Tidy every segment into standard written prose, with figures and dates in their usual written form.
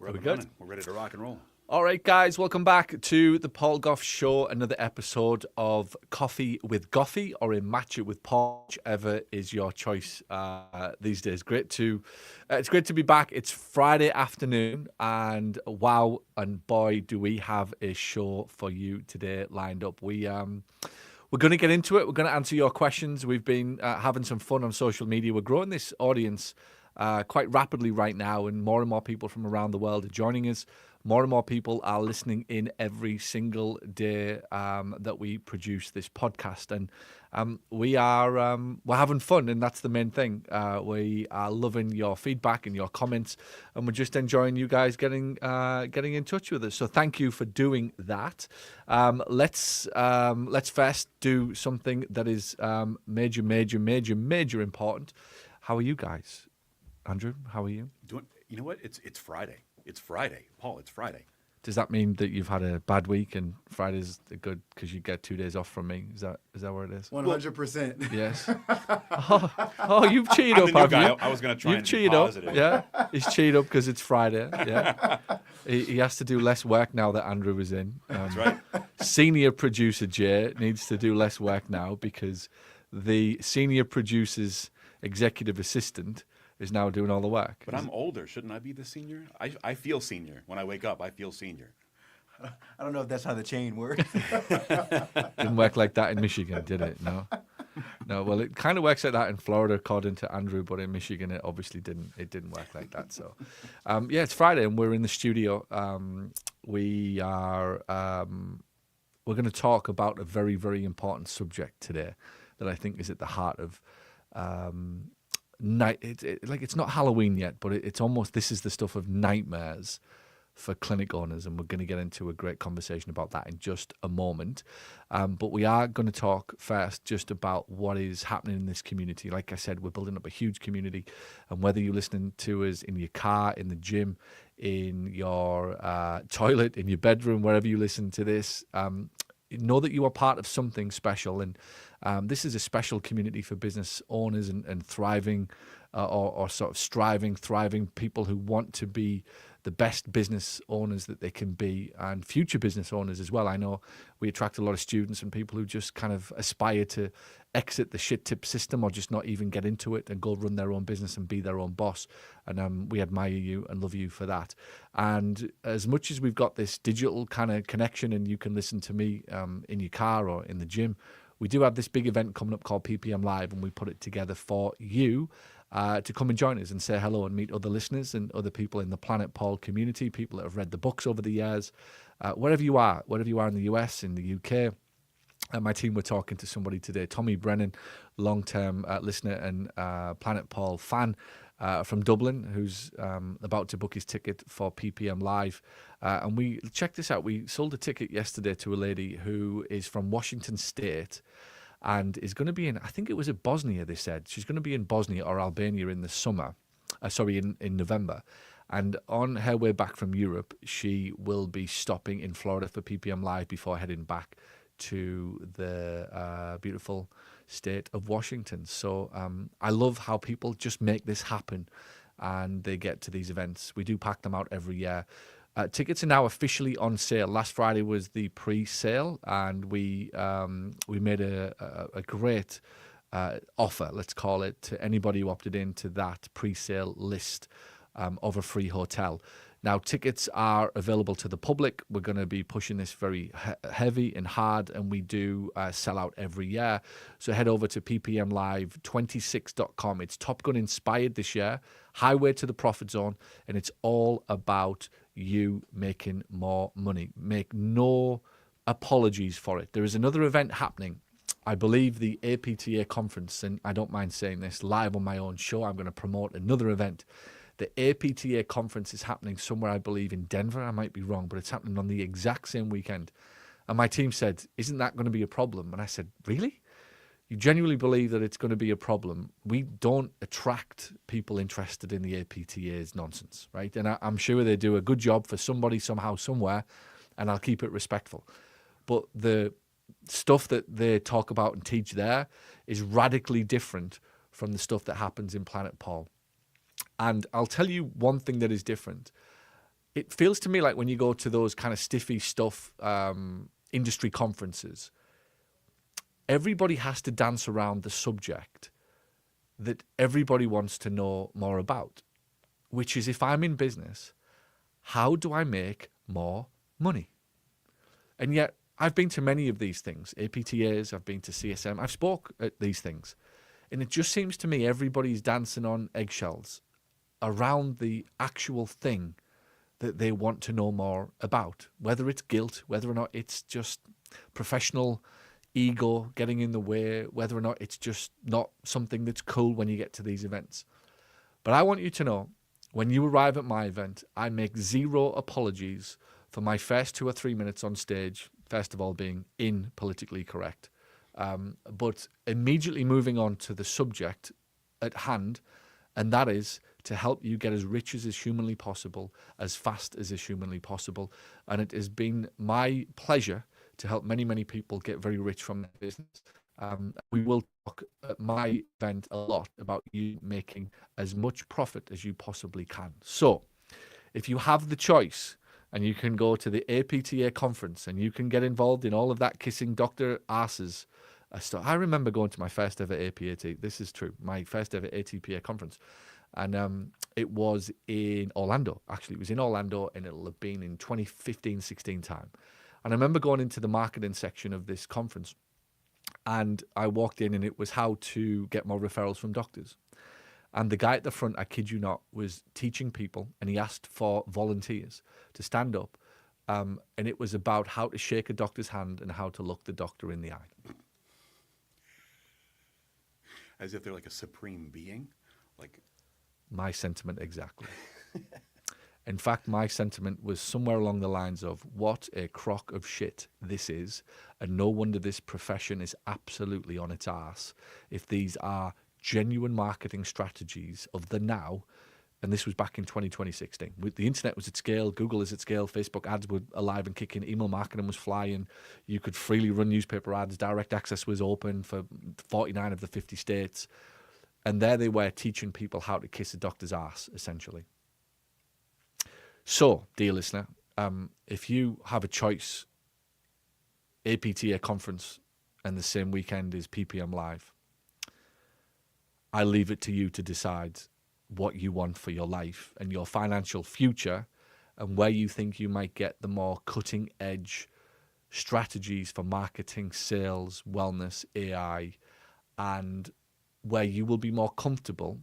We're up and running. We're ready to rock and roll. All right, guys, welcome back to the Paul Gough Show. Another episode of Coffee with Goffy, or a Matcha with Paul, whichever is your choice these days. It's great to be back. It's Friday afternoon, and wow, and boy, do we have a show for you today lined up. We're going to get into it. We're going to answer your questions. We've been having some fun on social media. We're growing this audience quite rapidly right now, and more people from around the world are joining us. More and more people are listening in every single day that we produce this podcast, and we're having fun, and that's the main thing. We are loving your feedback and your comments, and we're just enjoying you guys getting in touch with us. So thank you for doing that. Let's first do something that is major important. How are you guys, Andrew? How are you? You know what? It's Friday. It's Friday. Paul, it's Friday. Does that mean that you've had a bad week and Friday's good because you get 2 days off from me? Is that where it is? 100%. Yes. Oh, you've cheated up, have you? I was going to try and be positive. Up. Yeah, he's cheated up because it's Friday. Yeah. He has to do less work now that Andrew is in. That's right. Senior producer Jay needs to do less work now because the senior producer's executive assistant is now doing all the work. But I'm older. Shouldn't I be the senior? I feel senior. When I wake up, I feel senior. I don't know if that's how the chain works. Didn't work like that in Michigan, did it? No. No, well, it kind of works like that in Florida, according to Andrew, but in Michigan, it obviously didn't. It didn't work like that. So, yeah, it's Friday, and we're in the studio. We're going to talk about a very, very important subject today that I think is at the heart of it's not Halloween yet, but it's almost, this is the stuff of nightmares for clinic owners, and we're going to get into a great conversation about that in just a moment. But we are going to talk first just about what is happening in this community. Like I said, we're building up a huge community, and whether you're listening to us in your car, in the gym, in your toilet, in your bedroom, wherever you listen to this, know that you are part of something special, and this is a special community for business owners and thriving or sort of striving, thriving people who want to be the best business owners that they can be, and future business owners as well. I know we attract a lot of students and people who just kind of aspire to exit the shit tip system or just not even get into it and go run their own business and be their own boss. And we admire you and love you for that. And as much as we've got this digital kind of connection and you can listen to me in your car or in the gym, we do have this big event coming up called PPM Live, and we put it together for you to come and join us and say hello and meet other listeners and other people in the Planet Paul community, people that have read the books over the years, wherever you are in the US, in the UK. My team were talking to somebody today, Tommy Brennan, long-term listener and Planet Paul fan from Dublin, who's about to book his ticket for PPM Live. And we check this out. We sold a ticket yesterday to a lady who is from Washington State and is going to be in, I think it was at Bosnia, they said. She's going to be in Bosnia or Albania in the summer, in November. And on her way back from Europe, she will be stopping in Florida for PPM Live before heading back to the beautiful state of Washington. So I love how people just make this happen and they get to these events. We do pack them out every year. Tickets are now officially on sale. Last Friday was the pre-sale, and we made a great offer, let's call it, to anybody who opted into that pre-sale list of a free hotel. Now, tickets are available to the public. We're going to be pushing this very heavy and hard, and we do sell out every year. So head over to ppmlive26.com. It's Top Gun inspired this year, Highway to the Profit Zone, and it's all about you making more money. Make no apologies for it. There is another event happening. I believe the APTA conference, and I don't mind saying this live on my own show, I'm going to promote another event. The APTA conference is happening somewhere, I believe, in Denver. I might be wrong, but it's happening on the exact same weekend. And my team said, isn't that going to be a problem? And I said, really? You genuinely believe that it's going to be a problem? We don't attract people interested in the APTA's nonsense, right? And I'm sure they do a good job for somebody, somehow, somewhere, and I'll keep it respectful. But the stuff that they talk about and teach there is radically different from the stuff that happens in Planet Paul. And I'll tell you one thing that is different. it feels to me like when you go to those kind of stiffy stuff industry conferences, everybody has to dance around the subject that everybody wants to know more about, which is, if I'm in business, how do I make more money? And yet I've been to many of these things, APTAs, I've been to CSM, I've spoke at these things. And it just seems to me everybody's dancing on eggshells around the actual thing that they want to know more about, whether it's guilt, whether or not it's just professional ego getting in the way, whether or not it's just not something that's cool when you get to these events. But I want you to know, when you arrive at my event, I make zero apologies for my first 2 or 3 minutes on stage, first of all being politically correct. But immediately moving on to the subject at hand, and that is to help you get as rich as is humanly possible, as fast as is humanly possible. And it has been my pleasure to help many, many people get very rich from their business. We will talk at my event a lot about you making as much profit as you possibly can. So if you have the choice, and you can go to the APTA conference and you can get involved in all of that kissing Dr. Asses stuff. I remember going to my first ever APAT. This is true. My first ever ATPA conference. And it was in Orlando. Actually, it was in Orlando, and it'll have been in 2015-16 time. And I remember going into the marketing section of this conference, and I walked in, and it was how to get more referrals from doctors. And the guy at the front, I kid you not, was teaching people, and he asked for volunteers to stand up. And it was about how to shake a doctor's hand and how to look the doctor in the eye. As if they're like a supreme being. Like, my sentiment exactly. In fact, my sentiment was somewhere along the lines of, what a crock of shit this is. And no wonder this profession is absolutely on its arse if these are genuine marketing strategies of the now. And this was back in 2016. The internet was at scale, Google is at scale, Facebook ads were alive and kicking, email marketing was flying, you could freely run newspaper ads, direct access was open for 49 of the 50 states. And there they were teaching people how to kiss a doctor's ass, essentially. So, dear listener, if you have a choice, APTA conference and the same weekend is PPM Live, I leave it to you to decide what you want for your life and your financial future, and where you think you might get the more cutting edge strategies for marketing, sales, wellness, AI, and where you will be more comfortable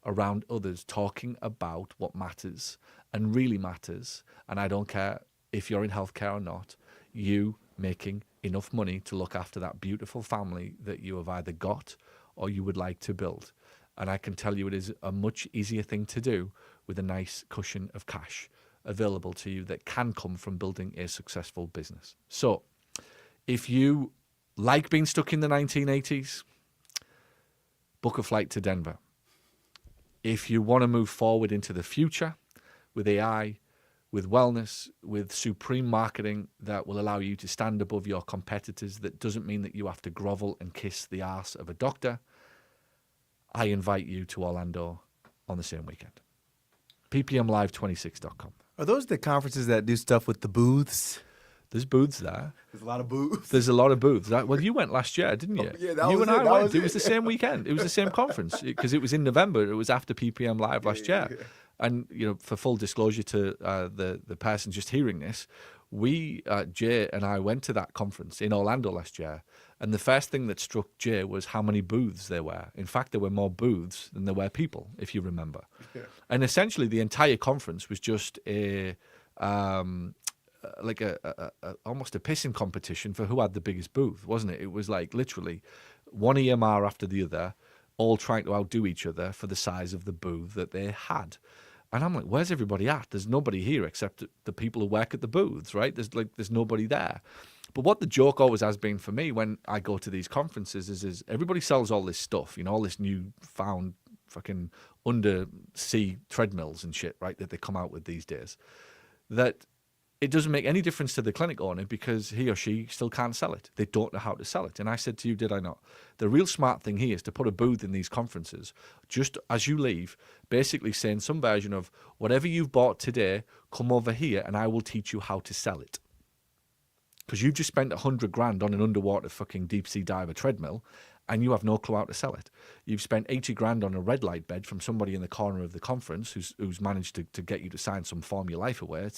around others talking about what matters and really matters. And I don't care if you're in healthcare or not, you making enough money to look after that beautiful family that you have either got or you would like to build. And I can tell you it is a much easier thing to do with a nice cushion of cash available to you that can come from building a successful business. So if you like being stuck in the 1980s, book a flight to Denver. If you want to move forward into the future with AI, with wellness, with supreme marketing that will allow you to stand above your competitors, that doesn't mean that you have to grovel and kiss the arse of a doctor, I invite you to Orlando on the same weekend. ppmlive26.com. Are those the conferences that do stuff with the booths? There's booths there. There's a lot of booths. There's a lot of booths. Well, you went last year, didn't you? Oh, yeah, that you was and it. I That went. was It was it. the same weekend. It was the same conference because it was in November. It was after PPM Live last year. And for full disclosure to the person just hearing this, we, Jay and I, went to that conference in Orlando last year. And the first thing that struck Jay was how many booths there were. In fact, there were more booths than there were people, if you remember. Yeah. And essentially, the entire conference was just like almost a pissing competition for who had the biggest booth, wasn't it? It was like literally one EMR after the other, all trying to outdo each other for the size of the booth that they had. And I'm like, where's everybody at? There's nobody here except the people who work at the booths, right? There's nobody there. But what the joke always has been for me when I go to these conferences is everybody sells all this stuff, all this new found fucking undersea treadmills and shit, right, that they come out with these days. That it doesn't make any difference to the clinic owner because he or she still can't sell it. They don't know how to sell it. And I said to you, did I not? The real smart thing here is to put a booth in these conferences just as you leave, basically saying some version of whatever you've bought today, come over here and I will teach you how to sell it. Because you've just spent 100 grand on an underwater fucking deep sea diver treadmill and you have no clue how to sell it. You've spent 80 grand on a red light bed from somebody in the corner of the conference who's managed to get you to sign some form your life away,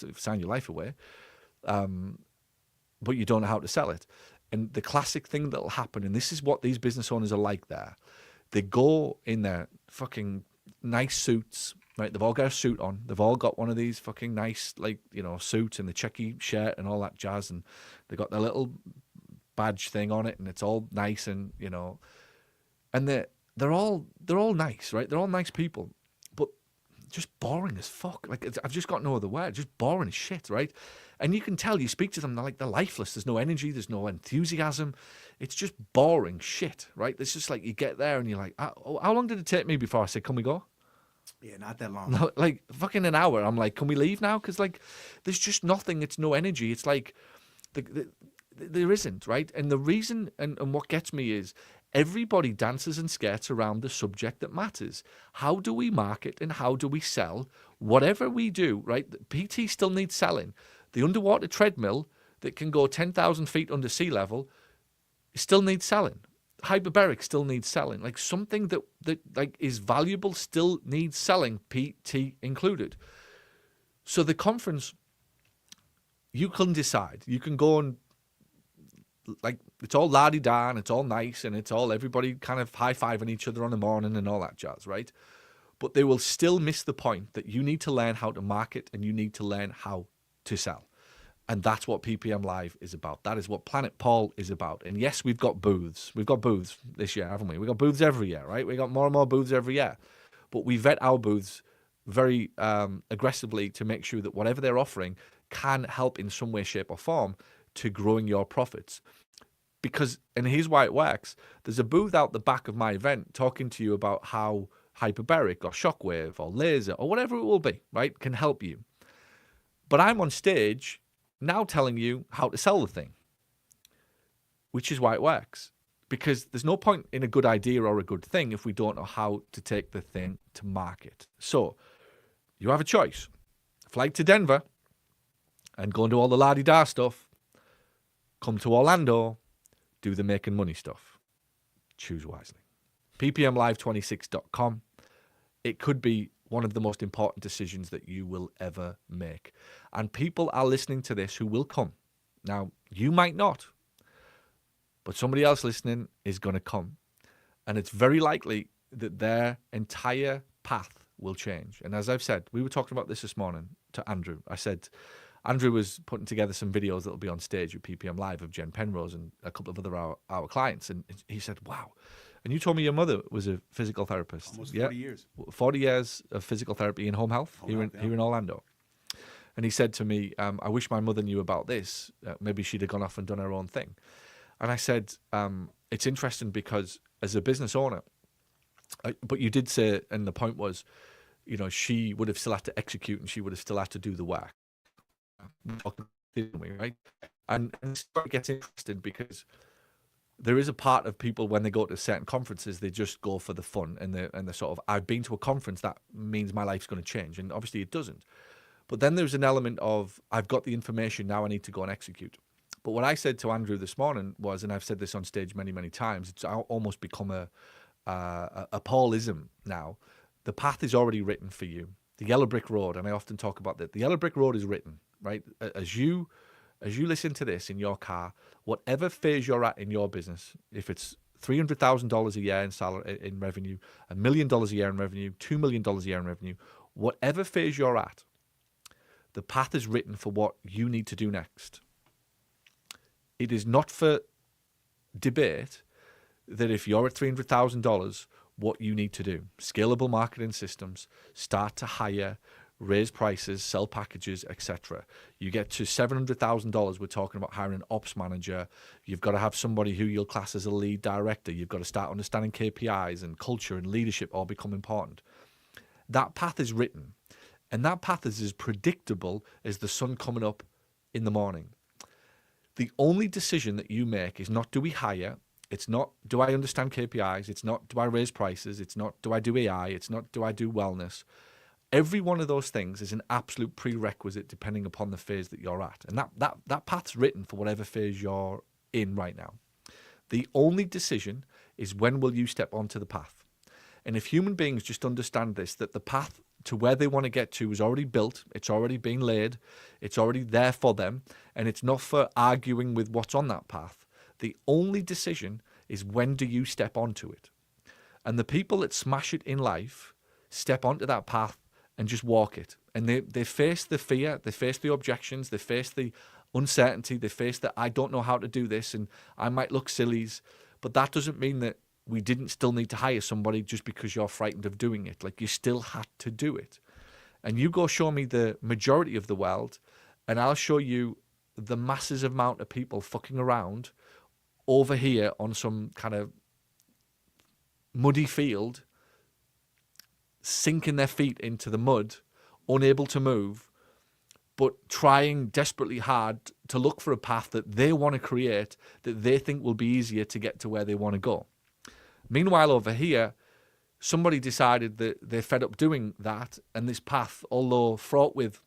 but you don't know how to sell it. And the classic thing that'll happen, and this is what these business owners are like there, they go in their fucking nice suits, right? They've all got a suit on. They've all got one of these fucking nice, like, you know, suits and the checky shirt and all that jazz. And they got their little badge thing on it and it's all nice and, you know, and they're all nice, right? They're all nice people, but just boring as fuck. Like, I've just got no other word. Just boring as shit, right? And you can tell, you speak to them, they're lifeless. There's no energy. There's no enthusiasm. It's just boring shit, right? It's just like you get there and you're like, how long did it take me before I said, can we go? Yeah, not that long. No, like fucking an hour. I'm like, can we leave now? Because like, there's just nothing. It's no energy. It's like, there isn't, right? And the reason and what gets me is everybody dances and skirts around the subject that matters. How do we market and how do we sell whatever we do, right? PT still needs selling. The underwater treadmill that can go 10,000 feet under sea level still needs selling. Hyperbaric still needs selling. Like something that like is valuable still needs selling, PT included. So the conference, you can decide. You can go and like it's all la-di-da and it's all nice and it's all everybody kind of high-fiving each other on the morning and all that jazz, right? But they will still miss the point that you need to learn how to market and you need to learn how to sell. And that's what PPM Live is about. That is what Planet Paul is about. And yes, we've got booths. We've got booths this year, haven't we? We've got booths every year, right? We got more and more booths every year. But we vet our booths very aggressively to make sure that whatever they're offering can help in some way, shape or form to growing your profits. Because, and here's why it works, there's a booth out the back of my event talking to you about how hyperbaric or shockwave or laser or whatever it will be, right, can help you. But I'm on stage now telling you how to sell the thing, which is why it works. Because there's no point in a good idea or a good thing if we don't know how to take the thing to market. So you have a choice. Fly to Denver and go and do all the la-di-da stuff. Come to Orlando, do the making money stuff. Choose wisely. ppmlive26.com. It could be one of the most important decisions that you will ever make. And people are listening to this who will come. Now, you might not, but somebody else listening is going to come. And it's very likely that their entire path will change. And as I've said, we were talking about this morning to Andrew. I said, Andrew was putting together some videos that will be on stage with PPM Live of Jen Penrose and a couple of other our clients. And he said, wow. And you told me your mother was a physical therapist. Almost 40 years. 40 years of physical therapy in home health here in Orlando. And he said to me, I wish my mother knew about this. Maybe she'd have gone off and done her own thing. And I said, it's interesting because as a business owner, but you did say, and the point was, you know, she would have still had to execute and she would have still had to do the work. Right? And it's where it gets interesting because there is a part of people when they go to certain conferences, they just go for the fun and they're sort of, I've been to a conference, that means my life's going to change. And obviously it doesn't. But then there's an element of, I've got the information, now I need to go and execute. But what I said to Andrew this morning was, and I've said this on stage many, many times, it's almost become a Paulism now. The path is already written for you. The yellow brick road, and I often talk about that. The yellow brick road is written, right? As you listen to this in your car, whatever phase you're at in your business, if it's $300,000 a year in salary, in revenue, $1 million a year in revenue, $2 million a year in revenue, whatever phase you're at, the path is written for what you need to do next. It is not for debate that if you're at $300,000, what you need to do. Scalable marketing systems, start to hire, raise prices, sell packages, etc. You get to $700,000, we're talking about hiring an ops manager. You've got to have somebody who you'll class as a lead director. You've got to start understanding KPIs and culture and leadership all become important. That path is written. And that path is as predictable as the sun coming up in the morning, the only decision that you make is not do we hire, it's not do I understand KPIs, it's not do I raise prices, it's not do I do AI, it's not do I do wellness. Every one of those things is an absolute prerequisite depending upon the phase that you're at. And that path's written for whatever phase you're in right now. The only decision is when will you step onto the path. And if human beings just understand this, that the path to where they want to get to is already built, it's already being laid, it's already there for them, and it's not for arguing with what's on that path. The only decision is when do you step onto it. And the people that smash it in life step onto that path and just walk it. And they face the fear, they face the objections, they face the uncertainty, they face that I don't know how to do this and I might look silly. But that doesn't mean that we didn't still need to hire somebody just because you're frightened of doing it. Like, you still had to do it. And you go show me the majority of the world, and I'll show you the massive amount of people fucking around over here on some kind of muddy field, sinking their feet into the mud, unable to move, but trying desperately hard to look for a path that they want to create that they think will be easier to get to where they want to go. Meanwhile, over here, somebody decided that they're fed up doing that, and this path, although fraught with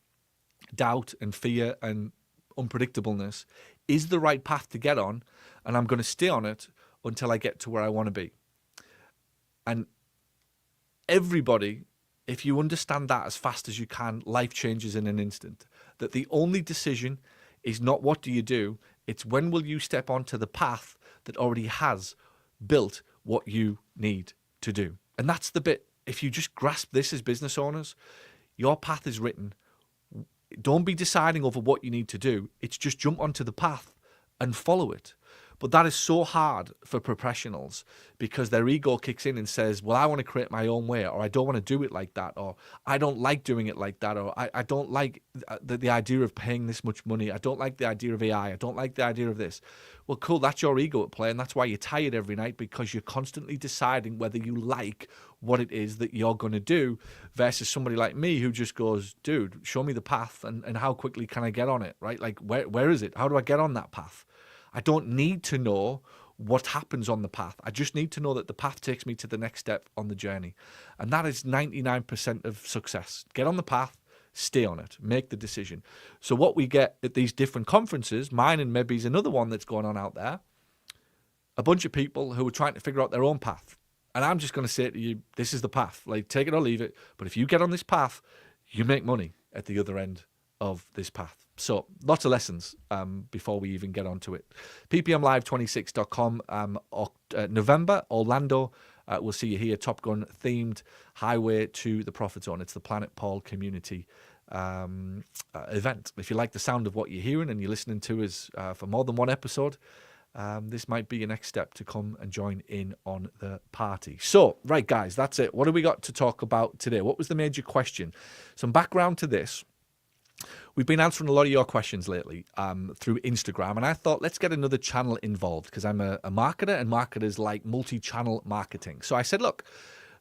doubt and fear and unpredictableness, is the right path to get on, and I'm going to stay on it until I get to where I want to be. And everybody, if you understand that as fast as you can, life changes in an instant. That the only decision is not what do you do, it's when will you step onto the path that already has built what you need to do. And that's the bit, if you just grasp this as business owners, your path is written. Don't be deciding over what you need to do. It's just jump onto the path and follow it. But that is so hard for professionals because their ego kicks in and says, well, I want to create my own way, or I don't want to do it like that, or I don't like doing it like that, or I don't like the idea of paying this much money. I don't like the idea of AI. I don't like the idea of this. Well, cool, that's your ego at play, and that's why you're tired every night, because you're constantly deciding whether you like what it is that you're going to do versus somebody like me who just goes, dude, show me the path and how quickly can I get on it, right? Like, where is it? How do I get on that path? I don't need to know what happens on the path. I just need to know that the path takes me to the next step on the journey. And that is 99% of success. Get on the path, stay on it, make the decision. So what we get at these different conferences, mine and maybe is another one that's going on out there, a bunch of people who are trying to figure out their own path. And I'm just going to say to you, this is the path. Like, take it or leave it. But if you get on this path, you make money at the other end of this path. So lots of lessons before we even get onto it. ppmlive26.com, November, Orlando. We'll see you here. Top Gun themed highway to the Profit Zone. It's the Planet Paul community event. If you like the sound of what you're hearing and you're listening to us for more than one episode, this might be your next step to come and join in on the party. So, right, guys, that's it. What have we got to talk about today? What was the major question? Some background to this. We've been answering a lot of your questions lately through Instagram, and I thought, let's get another channel involved because I'm a marketer, and marketers like multi-channel marketing. So I said, look,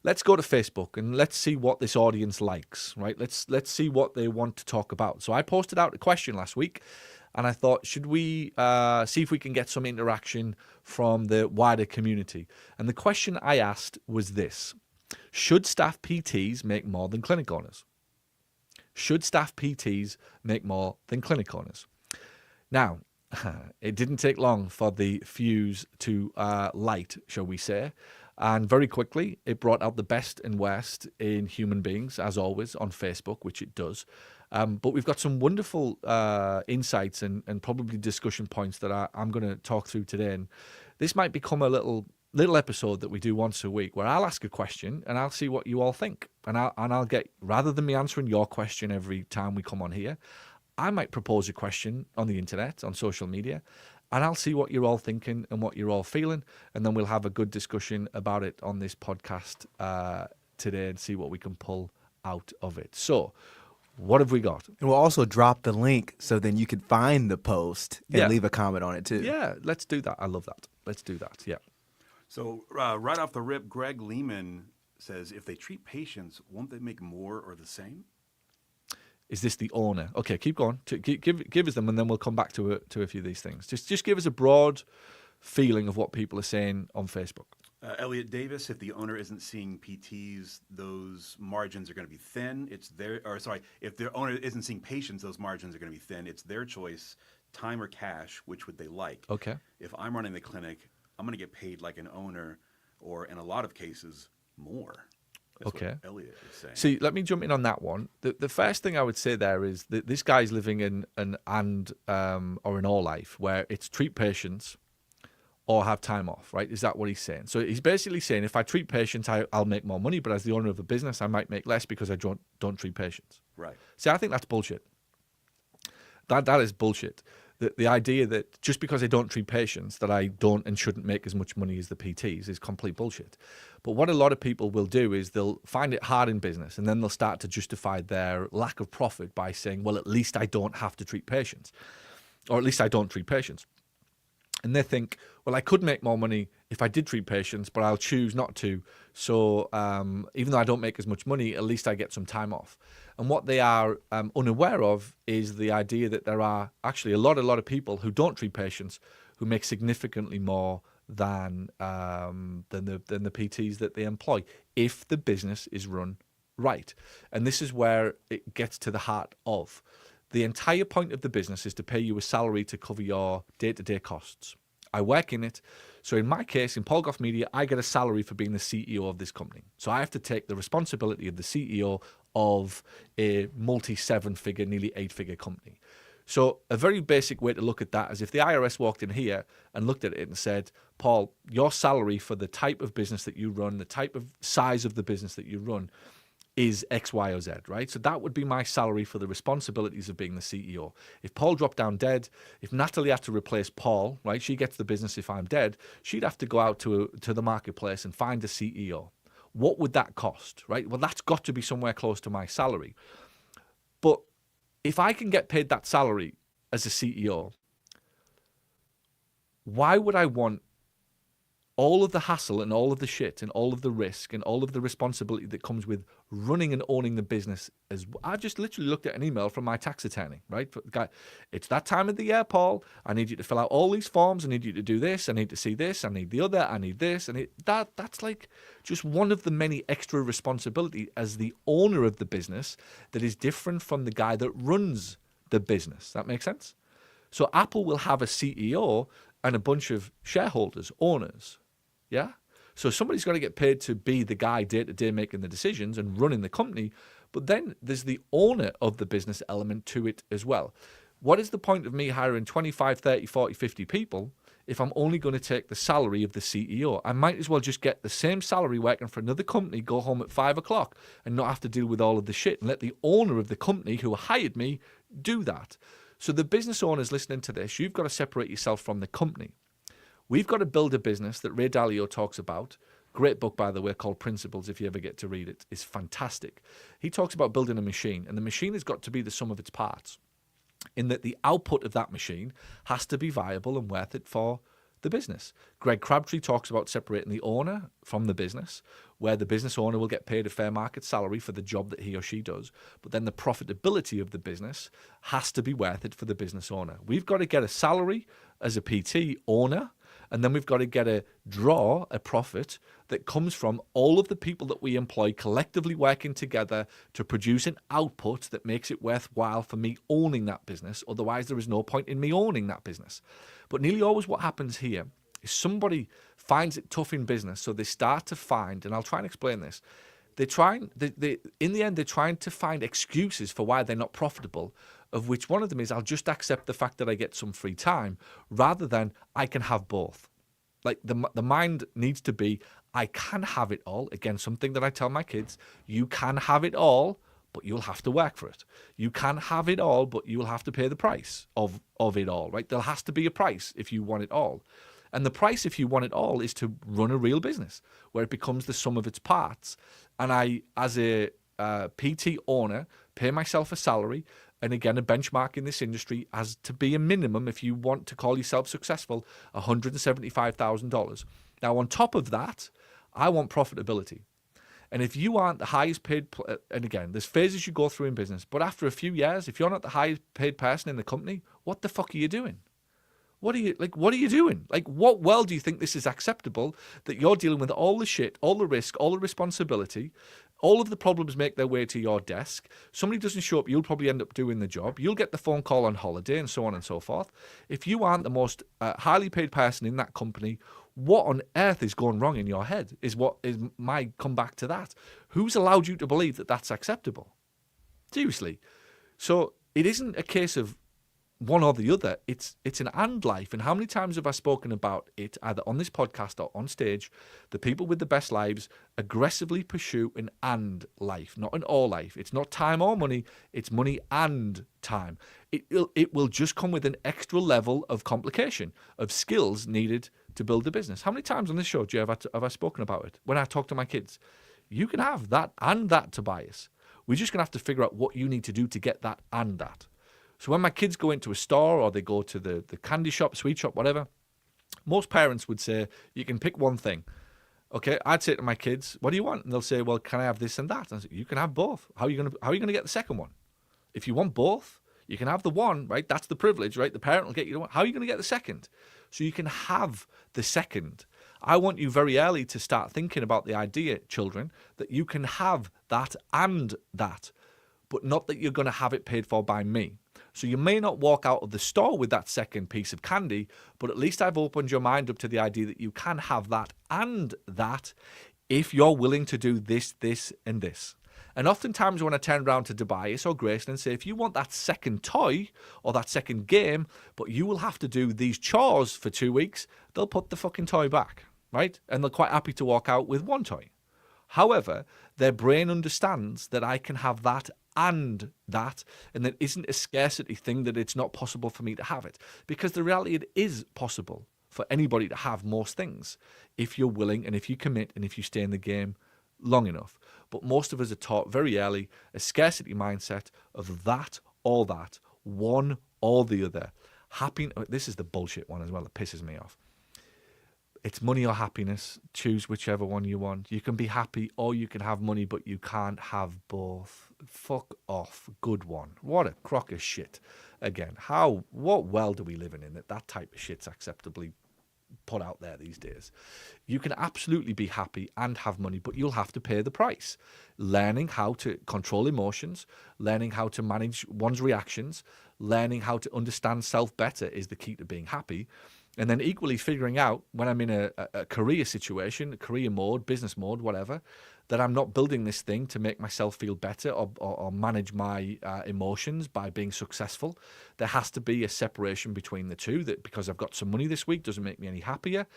let's go to Facebook and let's see what this audience likes, right? Let's see what they want to talk about. So I posted out a question last week, and I thought, should we see if we can get some interaction from the wider community? And the question I asked was this: should staff PTs make more than clinic owners? Should staff PTs make more than clinic owners? Now, it didn't take long for the fuse to light, shall we say. And very quickly, it brought out the best and worst in human beings, as always, on Facebook, which it does. But we've got some wonderful insights and probably discussion points that I'm going to talk through today. And this might become a little episode that we do once a week where I'll ask a question and I'll see what you all think. And I'll get, rather than me answering your question every time we come on here, I might propose a question on the internet, on social media, and I'll see what you're all thinking and what you're all feeling. And then we'll have a good discussion about it on this podcast today and see what we can pull out of it. So what have we got? And we'll also drop the link so then you can find the post and leave a comment on it too. Yeah, let's do that. I love that. Let's do that. Yeah. So right off the rip, Greg Lehman says, if they treat patients, won't they make more or the same? Is this the owner? Okay, keep going. Give us them, and then we'll come back to a few of these things. Just give us a broad feeling of what people are saying on Facebook. Elliot Davis, if the owner isn't seeing PTs, those margins are going to be thin. If the owner isn't seeing patients, those margins are going to be thin. It's their choice, time or cash, which would they like? Okay. If I'm running the clinic, I'm going to get paid like an owner, or in a lot of cases, more. That's Okay. what Elliot is saying. See, let me jump in on that one. The first thing I would say there is that this guy's living in an all life where it's treat patients or have time off, right? Is that what he's saying? So he's basically saying if I treat patients, I'll make more money, but as the owner of a business, I might make less because I don't treat patients. Right. See, I think that's bullshit. That is bullshit. The idea that just because I don't treat patients that I don't and shouldn't make as much money as the PTs is complete bullshit. But what a lot of people will do is they'll find it hard in business and then they'll start to justify their lack of profit by saying, well, at least I don't have to treat patients, or at least I don't treat patients. And they think, well, I could make more money if I did treat patients, but I'll choose not to. So even though I don't make as much money, at least I get some time off. And what they are unaware of is the idea that there are actually a lot of people who don't treat patients who make significantly more than the PTs that they employ if the business is run right. And this is where it gets to the heart of. The entire point of the business is to pay you a salary to cover your day-to-day costs. I work in it. So in my case, in Paul Gough Media, I get a salary for being the CEO of this company. So I have to take the responsibility of the CEO of a multi-7-figure, nearly 8-figure company. So a very basic way to look at that is if the IRS walked in here and looked at it and said, Paul, your salary for the type of business that you run, the type of size of the business that you run, is X, Y, or Z, right? So that would be my salary for the responsibilities of being the CEO. If Paul dropped down dead, if Natalie had to replace Paul, right, she gets the business if I'm dead, she'd have to go out to the marketplace and find a CEO. What would that cost, right? Well, that's got to be somewhere close to my salary. But if I can get paid that salary as a CEO, why would I want all of the hassle and all of the shit and all of the risk and all of the responsibility that comes with running and owning the business? I just literally looked at an email from my tax attorney, right? Guy, it's that time of the year, Paul. I need you to fill out all these forms. I need you to do this. I need to see this. I need the other. I need this. And that's like just one of the many extra responsibility as the owner of the business that is different from the guy that runs the business. That makes sense? So Apple will have a CEO and a bunch of shareholders, owners. Yeah? So somebody's got to get paid to be the guy day to day making the decisions and running the company. But then there's the owner of the business element to it as well. What is the point of me hiring 25, 30, 40, 50 people if I'm only going to take the salary of the CEO? I might as well just get the same salary working for another company, go home at 5 o'clock and not have to deal with all of the shit and let the owner of the company who hired me do that. So the business owners listening to this, you've got to separate yourself from the company. We've got to build a business that Ray Dalio talks about. Great book, by the way, called Principles, if you ever get to read it. It's fantastic. He talks about building a machine, and the machine has got to be the sum of its parts, in that the output of that machine has to be viable and worth it for the business. Greg Crabtree talks about separating the owner from the business, where the business owner will get paid a fair market salary for the job that he or she does, but then the profitability of the business has to be worth it for the business owner. We've got to get a salary as a PT owner, and then we've got to draw a profit that comes from all of the people that we employ collectively working together to produce an output that makes it worthwhile for me owning that business. Otherwise, there is no point in me owning that business. But nearly always what happens here is somebody finds it tough in business, so they start to find, and I'll try and explain this, in the end, they're trying to find excuses for why they're not profitable, of which one of them is, I'll just accept the fact that I get some free time, rather than I can have both. Like the mind needs to be, I can have it all. Again, something that I tell my kids, you can have it all, but you'll have to work for it. You can have it all, but you will have to pay the price of it all, right? There has to be a price if you want it all. And the price, if you want it all, is to run a real business where it becomes the sum of its parts. And I, as a PT owner, pay myself a salary. And again, a benchmark in this industry has to be a minimum, if you want to call yourself successful, $175,000. Now, on top of that, I want profitability. And if you aren't the highest paid, and again, there's phases you go through in business, but after a few years, if you're not the highest paid person in the company, what the fuck are you doing? What are you doing? Like, what world do you think this is acceptable, that you're dealing with all the shit, all the risk, all the responsibility, all of the problems make their way to your desk. Somebody doesn't show up, you'll probably end up doing the job. You'll get the phone call on holiday and so on and so forth. If you aren't the most highly paid person in that company, what on earth is going wrong in your head is what is my comeback to that. Who's allowed you to believe that that's acceptable? Seriously. So it isn't a case of one or the other. It's an and life. And how many times have I spoken about it, either on this podcast or on stage? The people with the best lives aggressively pursue an and life, not an or life. It's not time or money. It's money and time. It will just come with an extra level of complication, of skills needed to build a business. How many times on this show, Jay, have I spoken about it? When I talk to my kids, you can have that and that, Tobias. We're just going to have to figure out what you need to do to get that and that. So when my kids go into a store or they go to the candy shop, sweet shop, whatever, most parents would say, you can pick one thing. Okay, I'd say to my kids, what do you want? And they'll say, well, can I have this and that? And I say, you can have both. How are you going to get the second one? If you want both, you can have the one, right? That's the privilege, right? The parent will get you the one. How are you going to get the second? So you can have the second. I want you very early to start thinking about the idea, children, that you can have that and that, but not that you're going to have it paid for by me. So you may not walk out of the store with that second piece of candy, but at least I've opened your mind up to the idea that you can have that and that if you're willing to do this, this, and this. And oftentimes when I turn around to Tobias or Grayson and say, if you want that second toy or that second game, but you will have to do these chores for 2 weeks, they'll put the fucking toy back, right? And they're quite happy to walk out with one toy. However, their brain understands that I can have that and that isn't a scarcity thing, that it's not possible for me to have it. Because the reality, it is possible for anybody to have most things if you're willing and if you commit and if you stay in the game long enough. But most of us are taught very early a scarcity mindset of that or that, one or the other. This is the bullshit one as well that pisses me off. It's money or happiness. Choose whichever one you want. You can be happy or you can have money, but you can't have both. Fuck off. Good one. What a crock of shit. Again, what world do we live in that type of shit's acceptably put out there these days? You can absolutely be happy and have money, but you'll have to pay the price. Learning how to control emotions, learning how to manage one's reactions, learning how to understand self better is the key to being happy. And then equally figuring out when I'm in a career situation, career mode, business mode, whatever, that I'm not building this thing to make myself feel better or manage my emotions by being successful. There has to be a separation between the two, that because I've got some money this week doesn't make me any happier.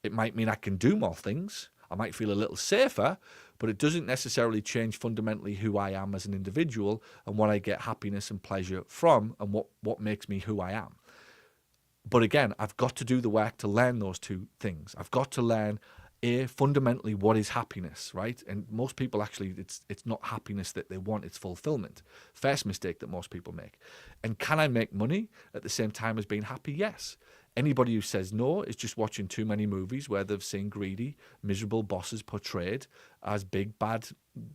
It might mean I can do more things. I might feel a little safer, but it doesn't necessarily change fundamentally who I am as an individual and what I get happiness and pleasure from and what makes me who I am. But again, I've got to do the work to learn those two things. I've got to learn, fundamentally, what is happiness, right? And most people actually, it's not happiness that they want, it's fulfillment. First mistake that most people make. And can I make money at the same time as being happy? Yes. Anybody who says no is just watching too many movies where they've seen greedy, miserable bosses portrayed as big, bad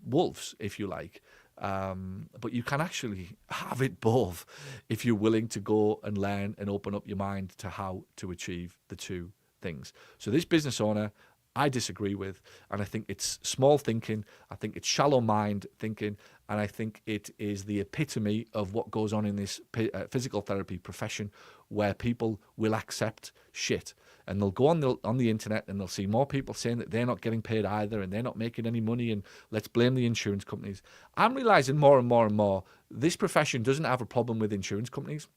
wolves, if you like. But you can actually have it both if you're willing to go and learn and open up your mind to how to achieve the two things. So this business owner, I disagree with, and I think it's small thinking, I think it's shallow mind thinking, and I think it is the epitome of what goes on in this physical therapy profession, where people will accept shit. And they'll go on the internet and they'll see more people saying that they're not getting paid either and they're not making any money and let's blame the insurance companies. I'm realizing more and more and more this profession doesn't have a problem with insurance companies.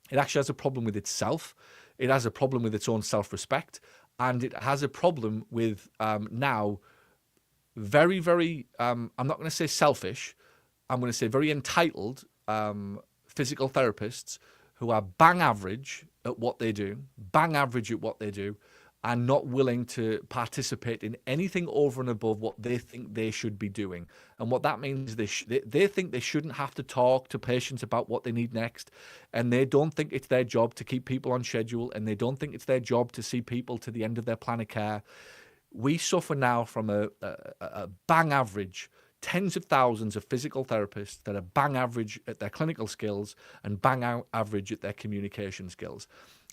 It actually has a problem with itself. It has a problem with its own self-respect. And it has a problem with now very, very, I'm not going to say selfish, I'm going to say very entitled physical therapists who are bang average at what they do, and not willing to participate in anything over and above what they think they should be doing. And what that means is they think they shouldn't have to talk to patients about what they need next, and they don't think it's their job to keep people on schedule, and they don't think it's their job to see people to the end of their plan of care. We suffer now from a bang average, tens of thousands of physical therapists that are bang average at their clinical skills and bang average at their communication skills.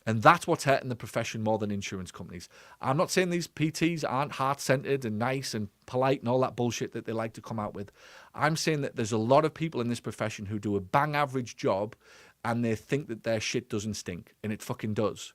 And that's what's hurting the profession more than insurance companies. I'm not saying these PTs aren't heart-centered and nice and polite and all that bullshit that they like to come out with. I'm saying that there's a lot of people in this profession who do a bang average job and they think that their shit doesn't stink, and it fucking does.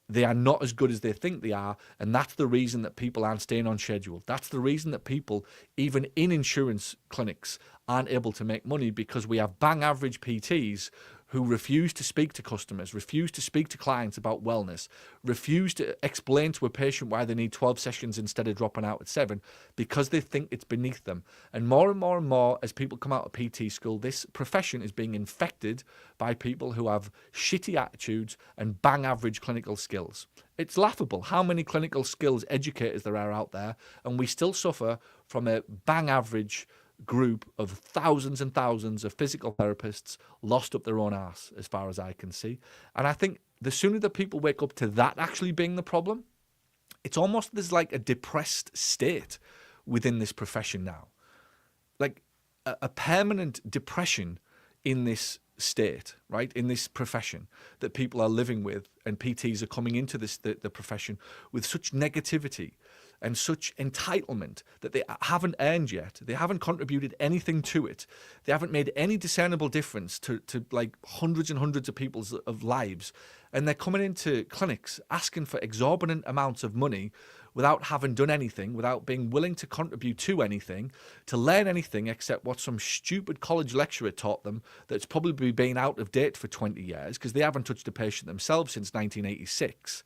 They are not as good as they think they are, and that's the reason that people aren't staying on schedule. That's the reason that people, even in insurance clinics, aren't able to make money, because we have bang average PTs who refuse to speak to customers, refuse to speak to clients about wellness, refuse to explain to a patient why they need 12 sessions instead of dropping out at 7, because they think it's beneath them. And more, as people come out of PT school, this profession is being infected by people who have shitty attitudes and bang average clinical skills. It's laughable how many clinical skills educators there are out there, and we still suffer from a bang average group of thousands and thousands of physical therapists lost up their own arse, as far as I can see. And I think the sooner that people wake up to that actually being the problem, it's almost there's like a depressed state within this profession now. Like a permanent depression in this state, right, in this profession that people are living with, and PTs are coming into this the profession with such negativity and such entitlement that they haven't earned yet. They haven't contributed anything to it. They haven't made any discernible difference to like hundreds and hundreds of people's of lives. And they're coming into clinics asking for exorbitant amounts of money without having done anything, without being willing to contribute to anything, to learn anything except what some stupid college lecturer taught them that's probably been out of date for 20 years because they haven't touched a patient themselves since 1986.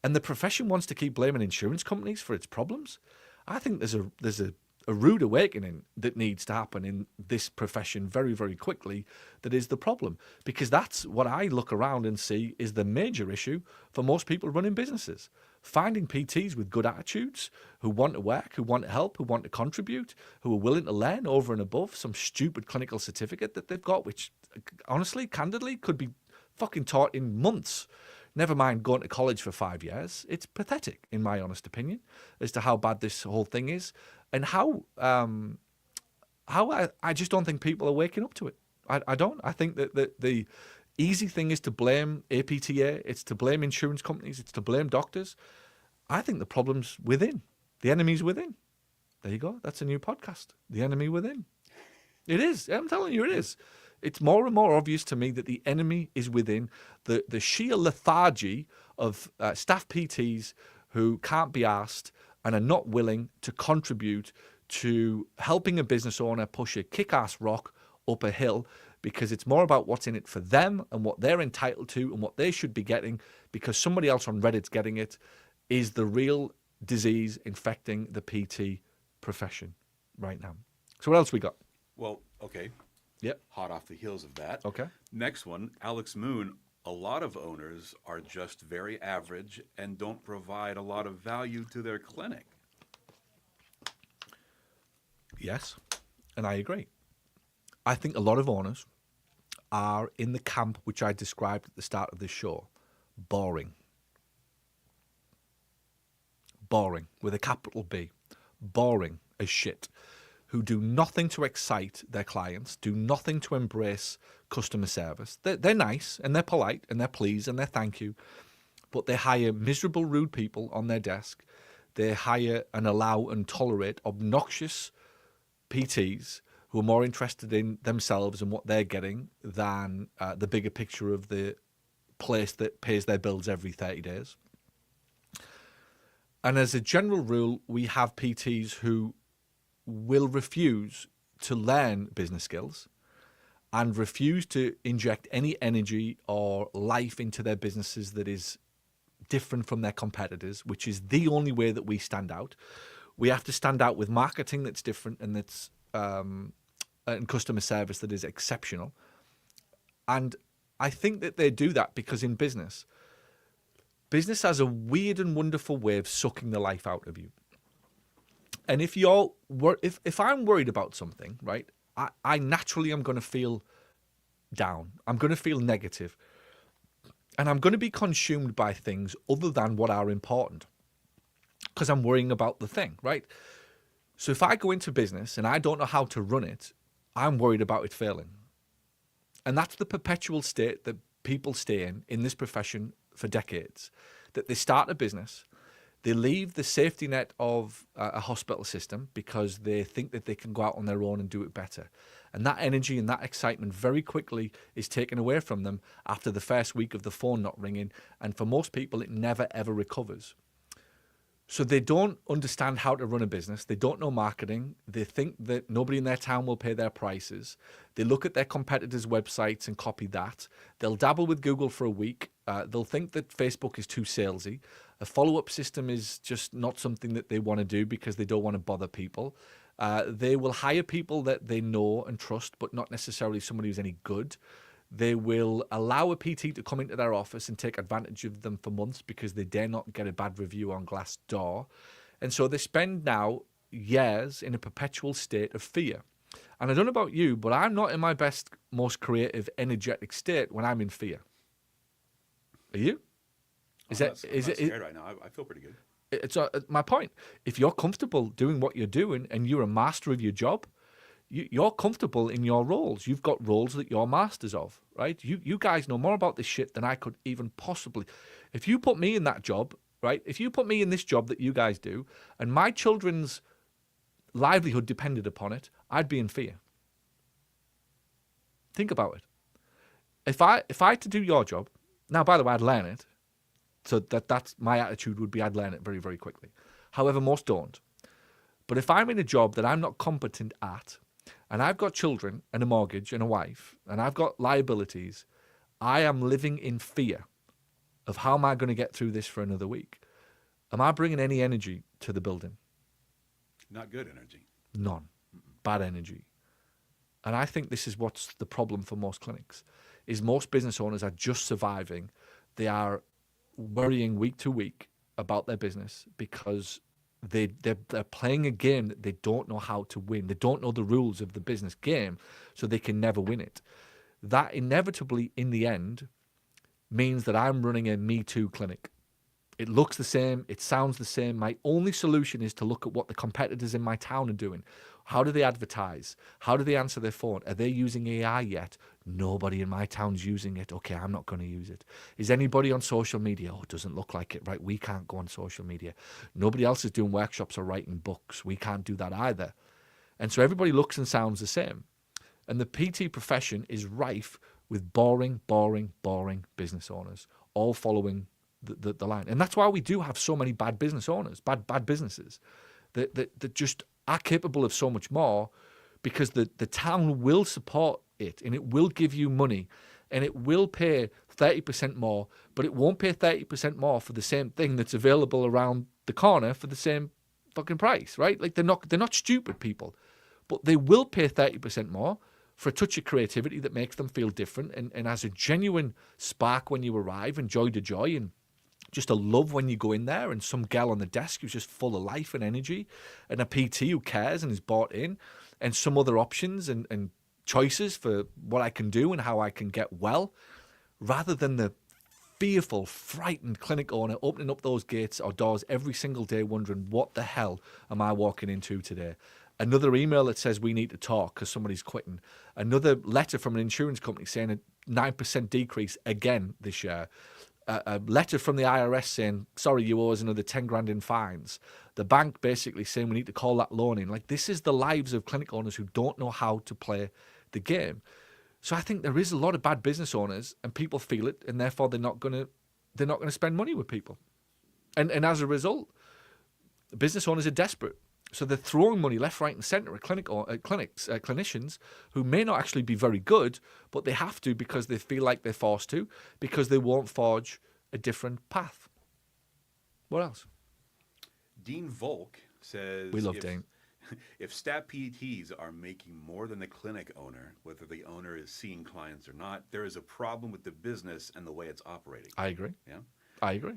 And the profession wants to keep blaming insurance companies for its problems. I think there's a rude awakening that needs to happen in this profession very, very quickly that is the problem. Because that's what I look around and see is the major issue for most people running businesses. Finding PTs with good attitudes, who want to work, who want to help, who want to contribute, who are willing to learn over and above some stupid clinical certificate that they've got, which honestly, candidly, could be fucking taught in months. Never mind going to college for 5 years. It's pathetic, in my honest opinion, as to how bad this whole thing is, and how I just don't think people are waking up to it. I don't. I think that the easy thing is to blame APTA. It's to blame insurance companies. It's to blame doctors. I think the problem's within. The enemy's within. There you go. That's a new podcast. The enemy within. It is. I'm telling you, it is. It's more and more obvious to me that the enemy is within. The sheer lethargy of staff PTs who can't be asked and are not willing to contribute to helping a business owner push a kick-ass rock up a hill, because it's more about what's in it for them and what they're entitled to and what they should be getting because somebody else on Reddit's getting it, is the real disease infecting the PT profession right now. So what else we got? Well, okay. Yep. Hot off the heels of that. Okay. Next one, Alex Moon. A lot of owners are just very average and don't provide a lot of value to their clinic. Yes, and I agree. I think a lot of owners are in the camp which I described at the start of this show. Boring. Boring, with a capital B. Boring as shit. Who do nothing to excite their clients, do nothing to embrace customer service. They're nice and they're polite and they're pleased and they're thank you, but they hire miserable, rude people on their desk. They hire and allow and tolerate obnoxious PTs who are more interested in themselves and what they're getting than the bigger picture of the place that pays their bills every 30 days. And as a general rule, we have PTs who will refuse to learn business skills and refuse to inject any energy or life into their businesses that is different from their competitors, which is the only way that we stand out. We have to stand out with marketing that's different and that's and customer service that is exceptional. And I think that they do that because in business has a weird and wonderful way of sucking the life out of you. And if I'm worried about something, right, I naturally am going to feel down. I'm going to feel negative. And I'm going to be consumed by things other than what are important. because I'm worrying about the thing, right? So if I go into business and I don't know how to run it, I'm worried about it failing. And that's the perpetual state that people stay in this profession for decades. That they start a business, they leave the safety net of a hospital system because they think that they can go out on their own and do it better. And that energy and that excitement very quickly is taken away from them after the first week of the phone not ringing. And for most people, it never, ever recovers. So they don't understand how to run a business. They don't know marketing. They think that nobody in their town will pay their prices. They look at their competitors' websites and copy that. They'll dabble with Google for a week. They'll think that Facebook is too salesy. A follow-up system is just not something that they want to do because they don't want to bother people. They will hire people that they know and trust, but not necessarily somebody who's any good. They will allow a PT to come into their office and take advantage of them for months because they dare not get a bad review on Glassdoor. And so they spend now years in a perpetual state of fear. And I don't know about you, but I'm not in my best, most creative, energetic state when I'm in fear. Are you? I'm not scared right now. I feel pretty good. It's my point. If you're comfortable doing what you're doing and you're a master of your job, you're comfortable in your roles. You've got roles that you're masters of, right? You guys know more about this shit than I could even possibly. If you put me in that job, right? If you put me in this job that you guys do, and my children's livelihood depended upon it, I'd be in fear. Think about it. If I had to do your job, now by the way, I'd learn it. So that's my attitude would be I'd learn it very, very quickly. However, most don't. But if I'm in a job that I'm not competent at, and I've got children and a mortgage and a wife, and I've got liabilities, I am living in fear of how am I going to get through this for another week? Am I bringing any energy to the building? Not good energy. None. Bad energy. And I think this is what's the problem for most clinics, is most business owners are just surviving. They are worrying week to week about their business because they're playing a game that they don't know how to win. They don't know the rules of the business game, so they can never win it. That inevitably, in the end, means that I'm running a Me Too clinic. It looks the same. It sounds the same. My only solution is to look at what the competitors in my town are doing. How do they advertise? How do they answer their phone? Are they using AI yet? Nobody in my town's using it. Okay, I'm not going to use it. Is anybody on social media? Oh, it doesn't look like it. Right, we can't go on social media. Nobody else is doing workshops or writing books. We can't do that either. And so everybody looks and sounds the same. And the PT profession is rife with boring business owners, all following the line. And that's why we do have so many bad business owners, bad businesses that just are capable of so much more because the town will support it and it will give you money and it will pay 30% more, but it won't pay 30% more for the same thing that's available around the corner for the same fucking price, right? Like they're not stupid people, but they will pay 30% more for a touch of creativity that makes them feel different and has a genuine spark when you arrive and joy to joy and just a love when you go in there and some gal on the desk who's just full of life and energy and a PT who cares and is bought in and some other options and choices for what I can do and how I can get well rather than the fearful, frightened clinic owner opening up those gates or doors every single day wondering what the hell am I walking into today? Another email that says we need to talk because somebody's quitting. Another letter from an insurance company saying a 9% decrease again this year. A letter from the IRS saying, sorry, you owe us another 10 grand in fines. The bank basically saying we need to call that loan in. Like, this is the lives of clinic owners who don't know how to play the game. So I think there is a lot of bad business owners and people feel it and therefore they're not going to spend money with people. And as a result, business owners are desperate. So they're throwing money left, right, and centre at clinicians who may not actually be very good, but they have to because they feel like they're forced to, because they won't forge a different path. What else? Dean Volk says, We love Dean. If stat PTs are making more than the clinic owner, whether the owner is seeing clients or not, there is a problem with the business and the way it's operating. I agree. Yeah, I agree.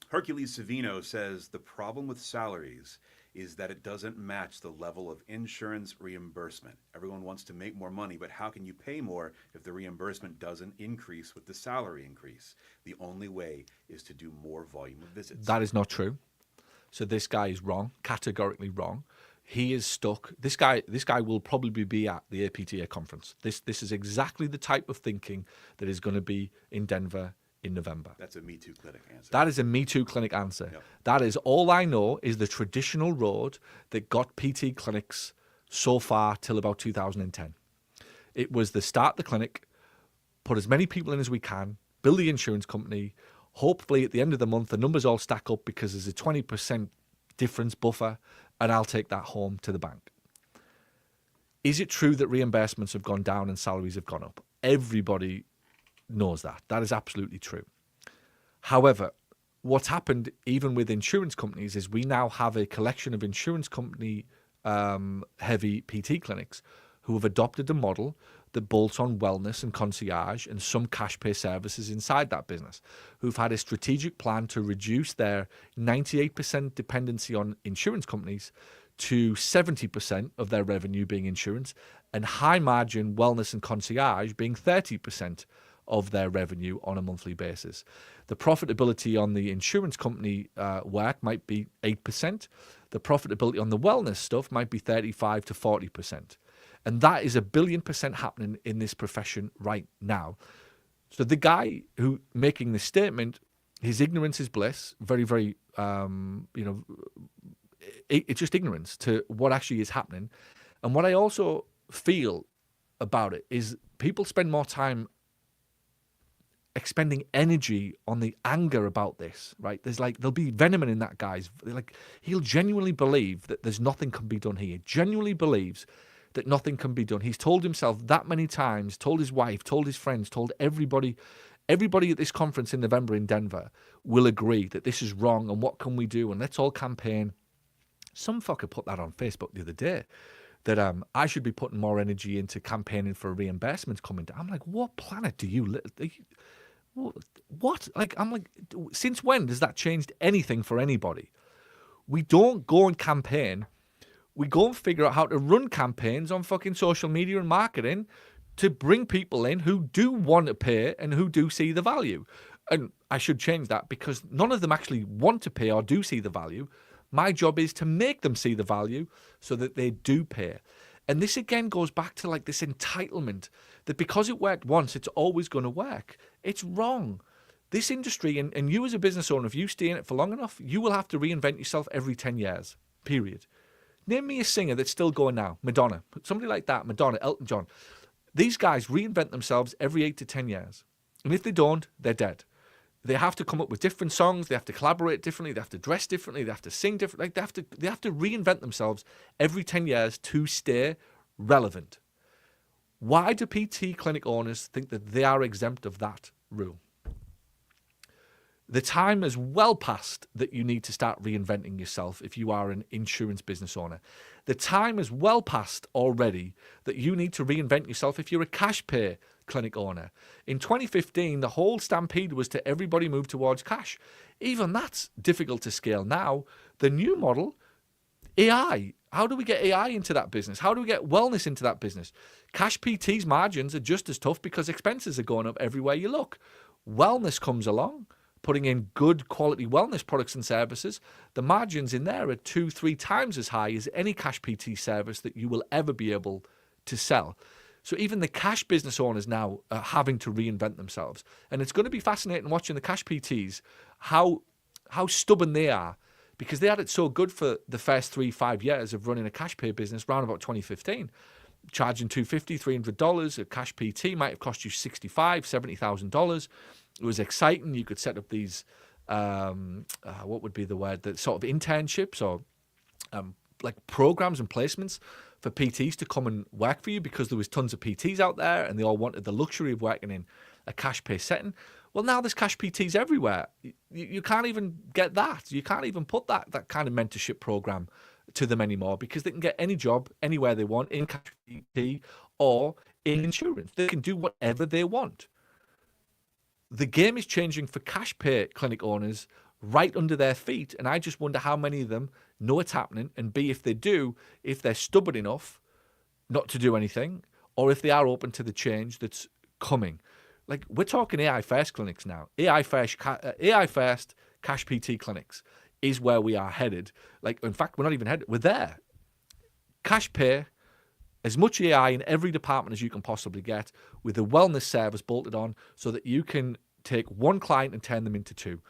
Hercules Savino says the problem with salaries is that it doesn't match the level of insurance reimbursement. Everyone wants to make more money, but how can you pay more if the reimbursement doesn't increase with the salary increase? The only way is to do more volume of visits. That is not true. So this guy is wrong, categorically wrong. He is stuck. This guy will probably be at the APTA conference. This is exactly the type of thinking that is going to be in Denver in November. That's a Me Too clinic answer. That is a Me Too clinic answer. Yep. That is all I know is the traditional road that got PT clinics so far till about 2010. It was the start the clinic, put as many people in as we can, build the insurance company. Hopefully at the end of the month, the numbers all stack up because there's a 20% difference buffer, and I'll take that home to the bank. Is it true that reimbursements have gone down and salaries have gone up? Everybody knows that. That is absolutely true. However, what's happened even with insurance companies is we now have a collection of insurance company heavy PT clinics who have adopted a model that bolts on wellness and concierge and some cash pay services inside that business, who've had a strategic plan to reduce their 98% dependency on insurance companies to 70% of their revenue being insurance and high margin wellness and concierge being 30% of their revenue on a monthly basis. The profitability on the insurance company work might be 8%. The profitability on the wellness stuff might be 35 to 40%. And that is 1,000,000,000% happening in this profession right now. So the guy who making this statement, his ignorance is bliss. Very, very, it's just ignorance to what actually is happening. And what I also feel about it is people spend more time expending energy on the anger about this, right? There'll be venom in that guy's, he'll genuinely believe that there's nothing can be done here. He genuinely believes that nothing can be done. He's told himself that many times, told his wife, told his friends, told everybody at this conference in November in Denver will agree that this is wrong and what can we do and let's all campaign. Some fucker put that on Facebook the other day that I should be putting more energy into campaigning for reimbursements coming down. I'm like, what planet do you live? What? Since when does that change anything for anybody? We don't go and campaign. We go and figure out how to run campaigns on fucking social media and marketing to bring people in who do want to pay and who do see the value. And I should change that because none of them actually want to pay or do see the value. My job is to make them see the value so that they do pay. And this again goes back to this entitlement that because it worked once, it's always going to work. It's wrong. This industry, and you as a business owner, if you stay in it for long enough, you will have to reinvent yourself every 10 years, period. Name me a singer that's still going now. Madonna. Somebody like that. Madonna, Elton John. These guys reinvent themselves every 8 to 10 years. And if they don't, they're dead. They have to come up with different songs. They have to collaborate differently. They have to dress differently. They have to sing differently. They have to reinvent themselves every 10 years to stay relevant. Why do PT clinic owners think that they are exempt of that rule? The time is well past that you need to start reinventing yourself if you are an insurance business owner. The time is well past already that you need to reinvent yourself if you're a cash pay clinic owner. In 2015, the whole stampede was to everybody move towards cash. Even that's difficult to scale now. The new model, AI. How do we get AI into that business? How do we get wellness into that business? Cash PT's margins are just as tough because expenses are going up everywhere you look. Wellness comes along, putting in good quality wellness products and services. The margins in there are 2-3 times as high as any cash PT service that you will ever be able to sell. So even the cash business owners now are having to reinvent themselves. And it's going to be fascinating watching the cash PTs, how stubborn they are, because they had it so good for the first 3-5 years of running a cash pay business around about 2015. Charging $250, $300, a cash PT might have cost you $65,000, $70,000. It was exciting. You could set up these, what would be the word, the sort of internships or programs and placements for PTs to come and work for you because there was tons of PTs out there and they all wanted the luxury of working in a cash pay setting. Well, now there's cash PTs everywhere. You can't even get that. You can't even put that kind of mentorship program to them anymore because they can get any job anywhere they want in cash PT or in insurance. They can do whatever they want. The game is changing for cash pay clinic owners right under their feet, and I just wonder how many of them know it's happening, and B, if they do, if they're stubborn enough not to do anything, or if they are open to the change that's coming. Like, we're talking AI first clinics now. AI first cash PT clinics is where we are headed. Like, in fact, we're not even headed. We're there. Cash pay, as much AI in every department as you can possibly get, with a wellness service bolted on so that you can take one client and turn them into two.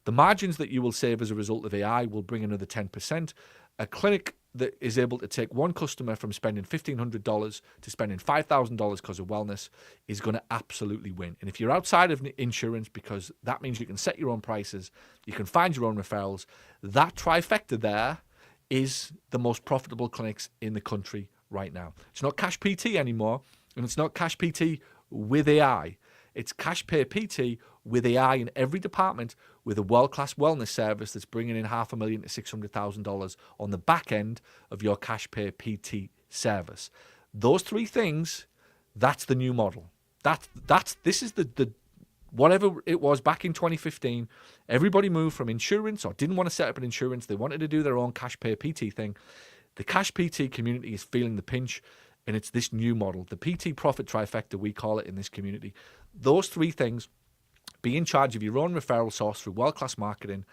The margins that you will save as a result of AI will bring another 10%. A clinic that is able to take one customer from spending $1,500 to spending $5,000 because of wellness is going to absolutely win. And if you're outside of insurance, because that means you can set your own prices, you can find your own referrals, that trifecta there is the most profitable clinics in the country right now. It's not Cash PT anymore, and it's not Cash PT with AI. It's Cash Pay PT with AI in every department, with a world-class wellness service that's bringing in $500,000 to $600,000 on the back end of your Cash Pay PT service. Those three things, that's the new model. This is the whatever it was back in 2015. Everybody moved from insurance or didn't want to set up an insurance. They wanted to do their own Cash Pay PT thing. The Cash PT community is feeling the pinch, and it's this new model, the PT profit trifecta, we call it in this community. Those three things: be in charge of your own referral source through world-class marketing,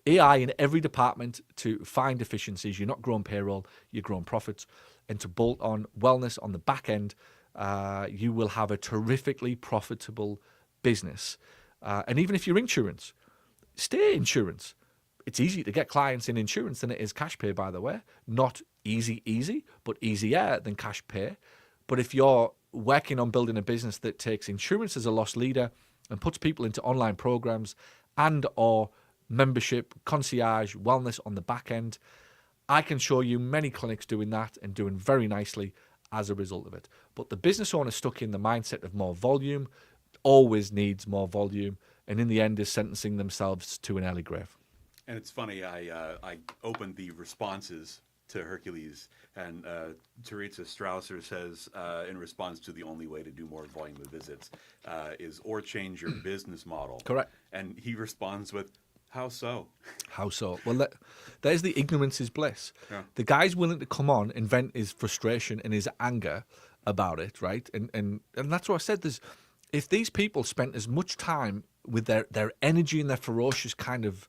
AI in every department to find efficiencies. You're not growing payroll, you're growing profits. And to bolt on wellness on the back end, you will have a terrifically profitable business. And even if you're insurance, stay insurance. It's easy to get clients in insurance than it is cash pay, by the way. Not easy, but easier than cash pay. But if you're working on building a business that takes insurance as a loss leader and puts people into online programs and or membership, concierge, wellness on the back end, I can show you many clinics doing that and doing very nicely as a result of it. But the business owner stuck in the mindset of more volume always needs more volume, and in the end is sentencing themselves to an early grave. And it's funny, I opened the responses to Hercules, and Teresa Strausser says, in response to the only way to do more volume of visits is or change your business model. Correct. And he responds with, how so? How so? Well, there's the ignorance is bliss. Yeah. The guy's willing to come on and vent his frustration and his anger about it, right? And that's what I said. If these people spent as much time with their energy and their ferocious kind of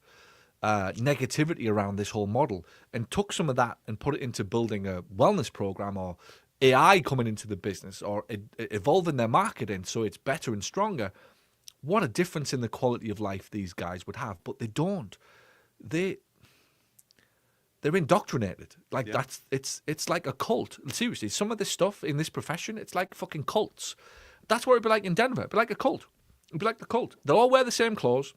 negativity around this whole model and took some of that and put it into building a wellness program or AI coming into the business or evolving their marketing so it's better and stronger, what a difference in the quality of life these guys would have. But they don't. They're indoctrinated. Like Yeah. it's like a cult. Seriously, some of this stuff in this profession, it's like fucking cults. That's what it'd be like in Denver. It'd be like a cult. It'd be like the cult. They'll all wear the same clothes.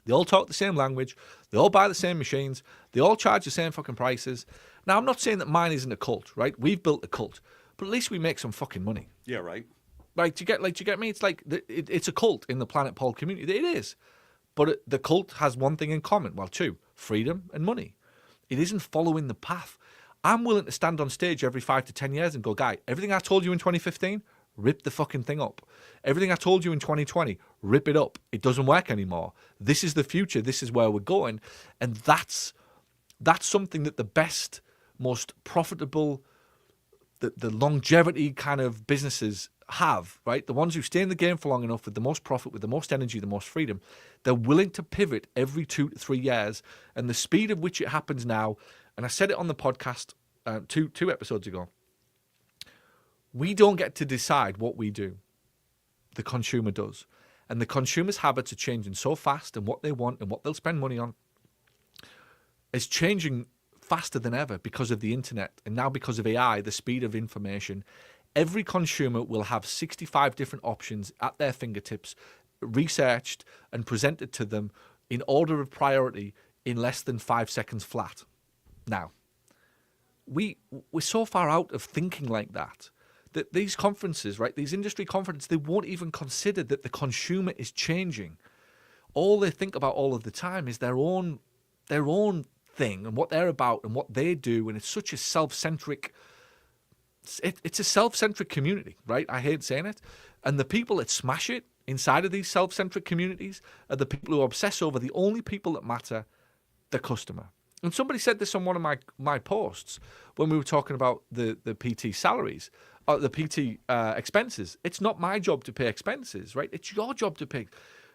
They all talk the same language. They all buy the same machines. They all charge the same fucking prices. Now, I'm not saying that mine isn't a cult, right? We've built a cult, but at least we make some fucking money. Yeah, right. Like, do you get me? It's like it's a cult in the Planet Paul community. It is, but the cult has one thing in common. Well, two: freedom and money. It isn't following the path. I'm willing to stand on stage every 5 to 10 years and go, guy, everything I told you in 2015, rip the fucking thing up. Everything I told you in 2020, rip it up. It doesn't work anymore. This is the future. This is where we're going. And that's something that the best, most profitable, the longevity kind of businesses have, right? The ones who stay in the game for long enough with the most profit, with the most energy, the most freedom, they're willing to pivot every 2 to 3 years. And the speed at which it happens now, and I said it on the podcast two episodes ago, we don't get to decide what we do. The consumer does. And the consumer's habits are changing so fast, and what they want and what they'll spend money on is changing faster than ever because of the internet. And now because of AI, the speed of information, every consumer will have 65 different options at their fingertips, researched and presented to them in order of priority in less than 5 seconds flat. Now, we're so far out of thinking like that these conferences, right, these industry conferences, they won't even consider that the consumer is changing. All they think about all of the time is their own thing and what they're about and what they do, and it's such a self-centric. It's a self-centric community, right? I hate saying it. And the people that smash it inside of these self-centric communities are the people who obsess over the only people that matter, the customer. And somebody said this on one of my posts when we were talking about the PT salaries, the PT expenses. It's not my job to pay expenses, right? It's your job to pay.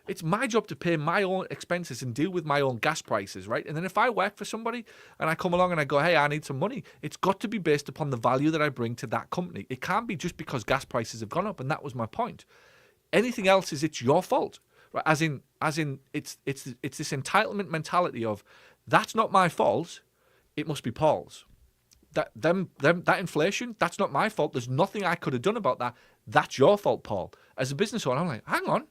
It's my job to pay my own expenses and deal with my own gas prices, right? And then if I work for somebody and I come along and I go, hey, I need some money, it's got to be based upon the value that I bring to that company. It can't be just because gas prices have gone up, and that was my point. Anything else it's your fault, right? As in, it's this entitlement mentality of that's not my fault, it must be Paul's. That inflation, that's not my fault. There's nothing I could have done about that. That's your fault, Paul. As a business owner, I'm like, hang on.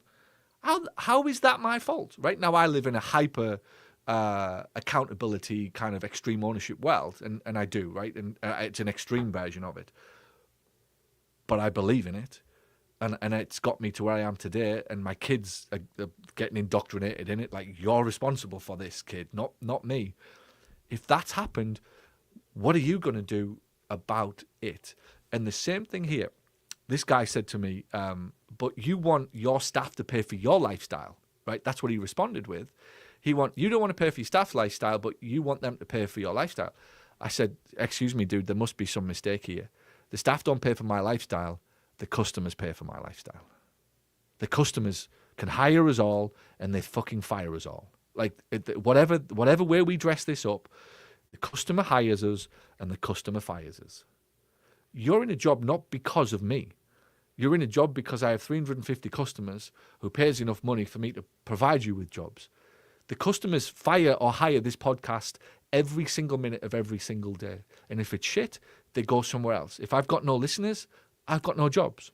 How is that my fault? Right now, I live in a hyper accountability kind of extreme ownership world, and I do, right? And it's an extreme version of it. But I believe in it, and it's got me to where I am today, and my kids are getting indoctrinated in it. Like, you're responsible for this, kid, not me. If that's happened, what are you going to do about it? And the same thing here. This guy said to me, but you want your staff to pay for your lifestyle, right? That's what he responded with. You don't want to pay for your staff's lifestyle, but you want them to pay for your lifestyle. I said, excuse me, dude, there must be some mistake here. The staff don't pay for my lifestyle. The customers pay for my lifestyle. The customers can hire us all and they fucking fire us all. Like, whatever way we dress this up, the customer hires us and the customer fires us. You're in a job not because of me. You're in a job because I have 350 customers who pays enough money for me to provide you with jobs. The customers fire or hire this podcast every single minute of every single day. And if it's shit, they go somewhere else. If I've got no listeners, I've got no jobs.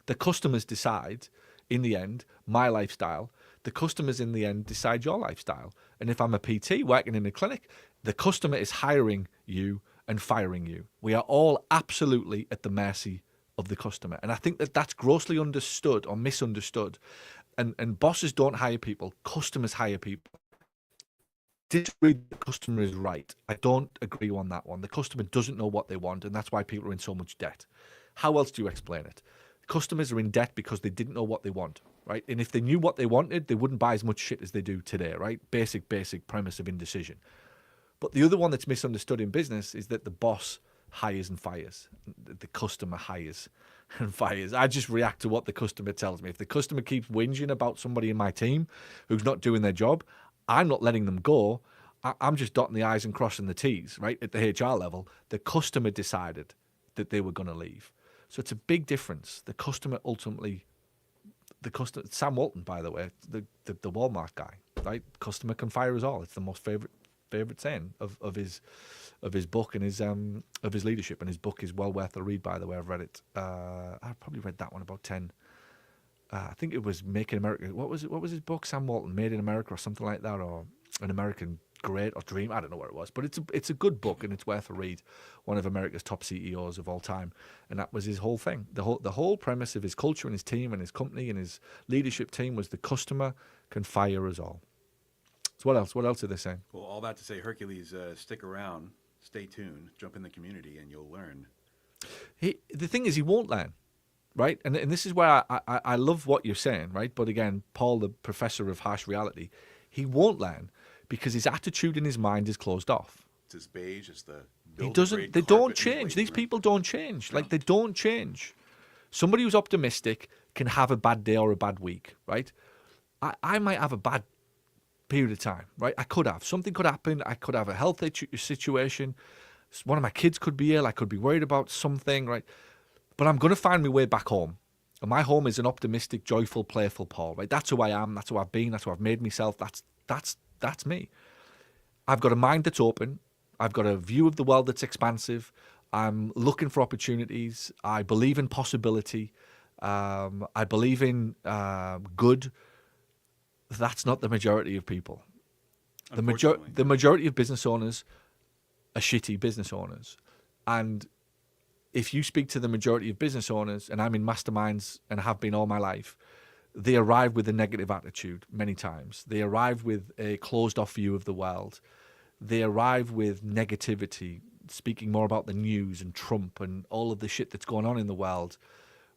The customers decide, in the end, my lifestyle. The customers, in the end, decide your lifestyle. And if I'm a PT working in a clinic, the customer is hiring you and firing you. We are all absolutely at the mercy of the customer. And I think that that's grossly understood or misunderstood. And bosses don't hire people. Customers hire people. Disagree the customer is right. I don't agree on that one. The customer doesn't know what they want, and that's why people are in so much debt. How else do you explain it? Customers are in debt because they didn't know what they want, right? And if they knew what they wanted, they wouldn't buy as much shit as they do today, right? Basic premise of indecision. But the other one that's misunderstood in business is that the boss hires and fires. The customer hires and fires. I just react to what the customer tells me. If the customer keeps whinging about somebody in my team who's not doing their job, I'm not letting them go. I'm just dotting the I's and crossing the T's, right? At the HR level, the customer decided that they were going to leave. So it's a big difference. The customer ultimately, Sam Walton, by the way, the Walmart guy, right? Customer can fire us all. It's the most favorite saying of his book and his of his leadership. And his book is well worth a read, by the way. I've read it. I've probably read that one about 10. I think it was Making America. What was it? What was his book? Sam Walton, Made in America, or something like that, or An American Great or Dream. I don't know what it was, but it's a good book and it's worth a read. One of America's top CEOs of all time, and that was his whole thing. The whole premise of his culture and his team and his company and his leadership team was the customer can fire us all. So what else? What else are they saying? Well, all that to say, Hercules, stick around, stay tuned, jump in the community, and you'll learn. The thing is, he won't learn. Right, and this is where I love what you're saying, right? But again, Paul, the professor of harsh reality, he won't learn because his attitude in his mind is closed off. It's as beige as the. He doesn't. They don't change. These people don't change. Like, they don't change. Somebody who's optimistic can have a bad day or a bad week, right? I might have a bad period of time, right? I could have. Something could happen. I could have a health situation. One of my kids could be ill. I could be worried about something, right? But I'm going to find my way back home. And my home is an optimistic, joyful, playful Paul, right? That's who I am. That's who I've been. That's who I've made myself. That's me. I've got a mind that's open. I've got a view of the world that's expansive. I'm looking for opportunities. I believe in possibility. I believe in good. That's not the majority of people. The majority of business owners are shitty business owners. And if you speak to the majority of business owners, and I'm in masterminds and have been all my life, they arrive with a negative attitude many times. They arrive with a closed-off view of the world. They arrive with negativity, speaking more about the news and Trump and all of the shit that's going on in the world,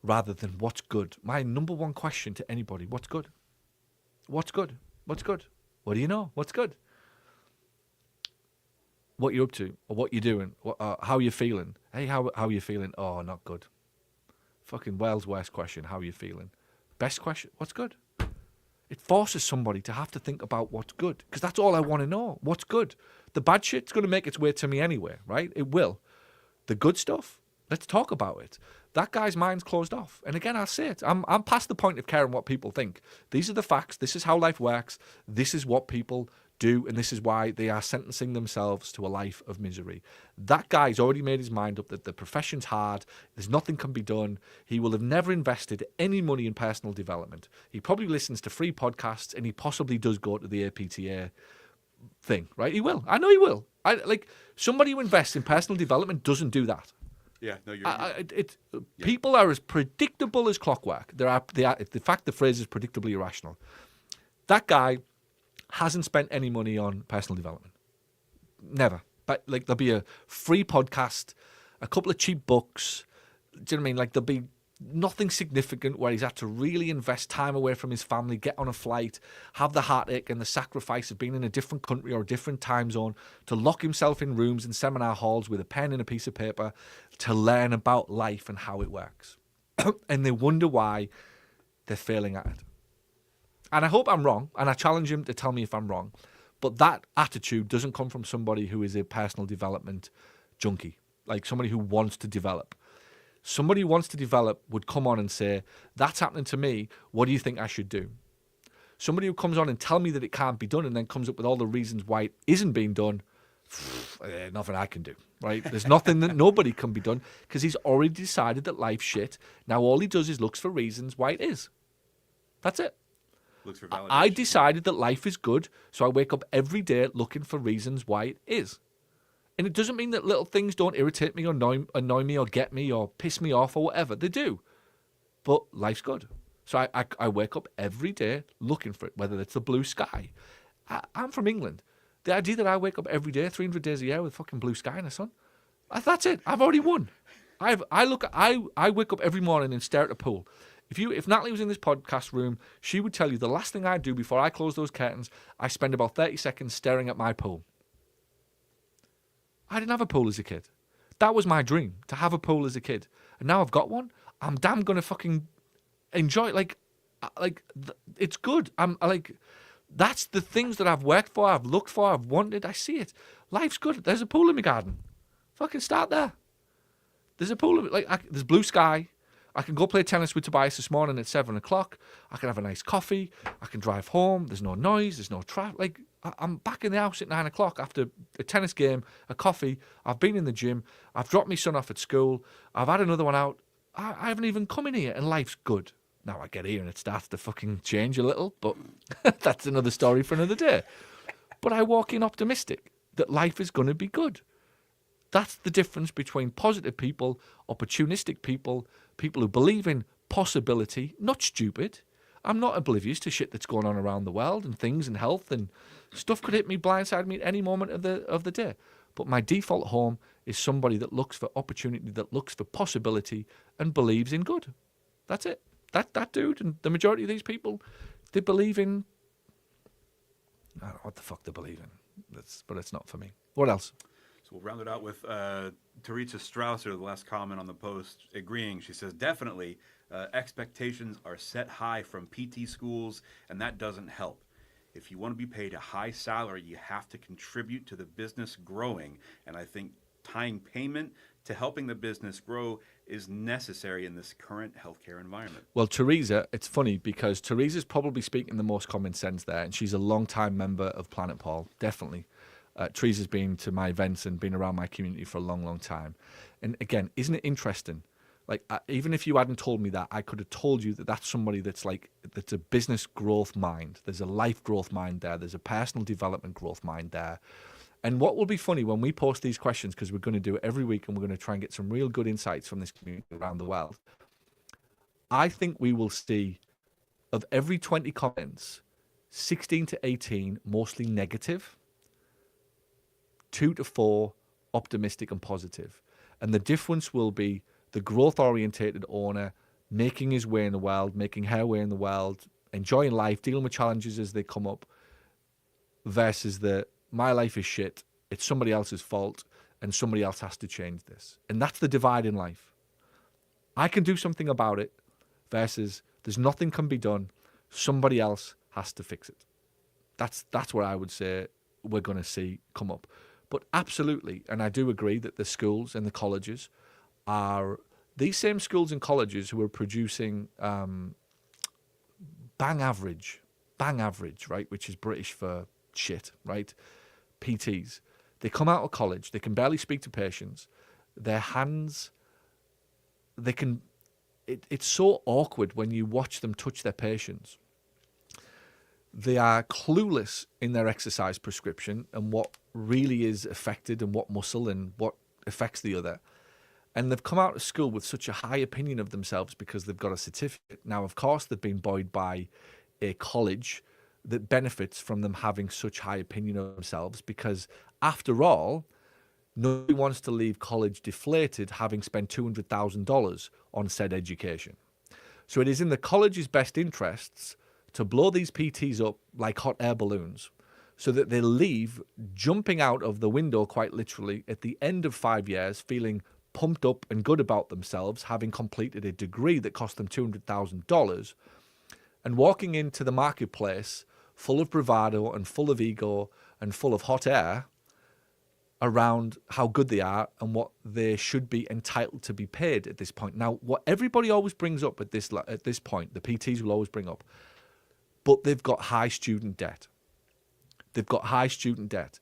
rather than what's good. My number one question to anybody, what's good? What's good? What's good? What do you know? What's good? what you're up to or what you're doing, how you're feeling. Hey, how you feeling? Oh, not good. Fucking world's worst question. How are you feeling? Best question. What's good? It forces somebody to have to think about what's good, because that's all I want to know. What's good? The bad shit's going to make its way to me anyway, right? It will. The good stuff, let's talk about it. That guy's mind's closed off. And again, I'll say it. I'm past the point of caring what people think. These are the facts. This is how life works. This is what people do, and this is why they are sentencing themselves to a life of misery. That guy's already made his mind up that the profession's hard, there's nothing can be done. He will have never invested any money in personal development. He probably listens to free podcasts, and he possibly does go to the APTA thing, right? He will. I know he will. Somebody who invests in personal development doesn't do that. Yeah, no, you're. People are as predictable as clockwork. They are. The fact the phrase is predictably irrational. That guy hasn't spent any money on personal development. Never. But there'll be a free podcast, a couple of cheap books. Do you know what I mean? There'll be nothing significant where he's had to really invest time away from his family, get on a flight, have the heartache and the sacrifice of being in a different country or a different time zone, to lock himself in rooms and seminar halls with a pen and a piece of paper to learn about life and how it works. And they wonder why they're failing at it. And I hope I'm wrong, and I challenge him to tell me if I'm wrong. But that attitude doesn't come from somebody who is a personal development junkie, somebody who wants to develop. Somebody who wants to develop would come on and say, that's happening to me, what do you think I should do? Somebody who comes on and tell me that it can't be done and then comes up with all the reasons why it isn't being done, nothing I can do, right? There's nothing that nobody can be done, because he's already decided that life's shit. Now all he does is looks for reasons why it is. That's it. Looks for validation. I decided that life is good, so I wake up every day looking for reasons why it is. And it doesn't mean that little things don't irritate me or annoy me or get me or piss me off or whatever. They do. But life's good. So I wake up every day looking for it, whether it's the blue sky. I'm from England. The idea that I wake up every day, 300 days a year with fucking blue sky in the sun, that's it. I've already won. I wake up every morning and stare at the pool. If Natalie was in this podcast room, she would tell you the last thing I do before I close those curtains, I spend about 30 seconds staring at my pool. I didn't have a pool as a kid. That was my dream, to have a pool as a kid. And now I've got one. I'm damn gonna fucking enjoy it. It's good. That's the things that I've worked for, I've looked for, I've wanted. I see it. Life's good. There's a pool in my garden. Fucking start there. There's a pool. There's blue sky. I can go play tennis with Tobias this morning at 7 o'clock. I can have a nice coffee. I can drive home. There's no noise. There's no traffic. I'm back in the house at 9 o'clock after a tennis game, a coffee. I've been in the gym. I've dropped my son off at school. I've had another one out. I haven't even come in here, and life's good. Now I get here and it starts to fucking change a little, but that's another story for another day. But I walk in optimistic that life is going to be good. That's the difference between positive people, opportunistic people, people who believe in possibility, not stupid. I'm not oblivious to shit that's going on around the world and things and health, and stuff could hit me, blindside me at any moment of the day. But my default home is somebody that looks for opportunity, that looks for possibility and believes in good. That's it. That dude and the majority of these people, they believe in, I don't know what the fuck they believe in. But it's not for me. What else? So we'll round it out with Teresa Strausser, the last comment on the post, agreeing. She says, definitely, expectations are set high from PT schools, and that doesn't help. If you want to be paid a high salary, you have to contribute to the business growing. And I think tying payment to helping the business grow is necessary in this current healthcare environment. Well, Teresa, it's funny because Teresa's probably speaking the most common sense there, and she's a long-time member of Planet Paul, definitely. Teresa's been to my events and been around my community for a long, long time. And again, isn't it interesting? Even if you hadn't told me that, I could have told you that that's somebody that's a business growth mind. There's a life growth mind there. There's a personal development growth mind there. And what will be funny when we post these questions, because we're going to do it every week and we're going to try and get some real good insights from this community around the world. I think we will see, of every 20 comments, 16 to 18 mostly negative, 2 to 4 optimistic and positive. And the difference will be the growth-orientated owner making his way in the world, making her way in the world, enjoying life, dealing with challenges as they come up, versus the my life is shit, it's somebody else's fault and somebody else has to change this. And that's the divide in life. I can do something about it versus there's nothing can be done. Somebody else has to fix it. That's what I would say we're going to see come up. But absolutely, and I do agree that the schools and the colleges are these same schools and colleges who are producing bang average, right, which is British for shit, right? PTs. They come out of college, they can barely speak to patients. Their hands, they can. It's so awkward when you watch them touch their patients. They are clueless in their exercise prescription and what really is affected and what muscle and what affects the other. And they've come out of school with such a high opinion of themselves because they've got a certificate. Now, of course, they've been buoyed by a college that benefits from them having such high opinion of themselves because, after all, nobody wants to leave college deflated having spent $200,000 on said education. So it is in the college's best interests to blow these PTs up like hot air balloons so that they leave jumping out of the window quite literally at the end of 5 years feeling pumped up and good about themselves, having completed a degree that cost them $200,000 and walking into the marketplace full of bravado and full of ego and full of hot air around how good they are and what they should be entitled to be paid at this point. Now, what everybody always brings up at this point, the PTs will always bring up, but they've got high student debt. They've got high student debt.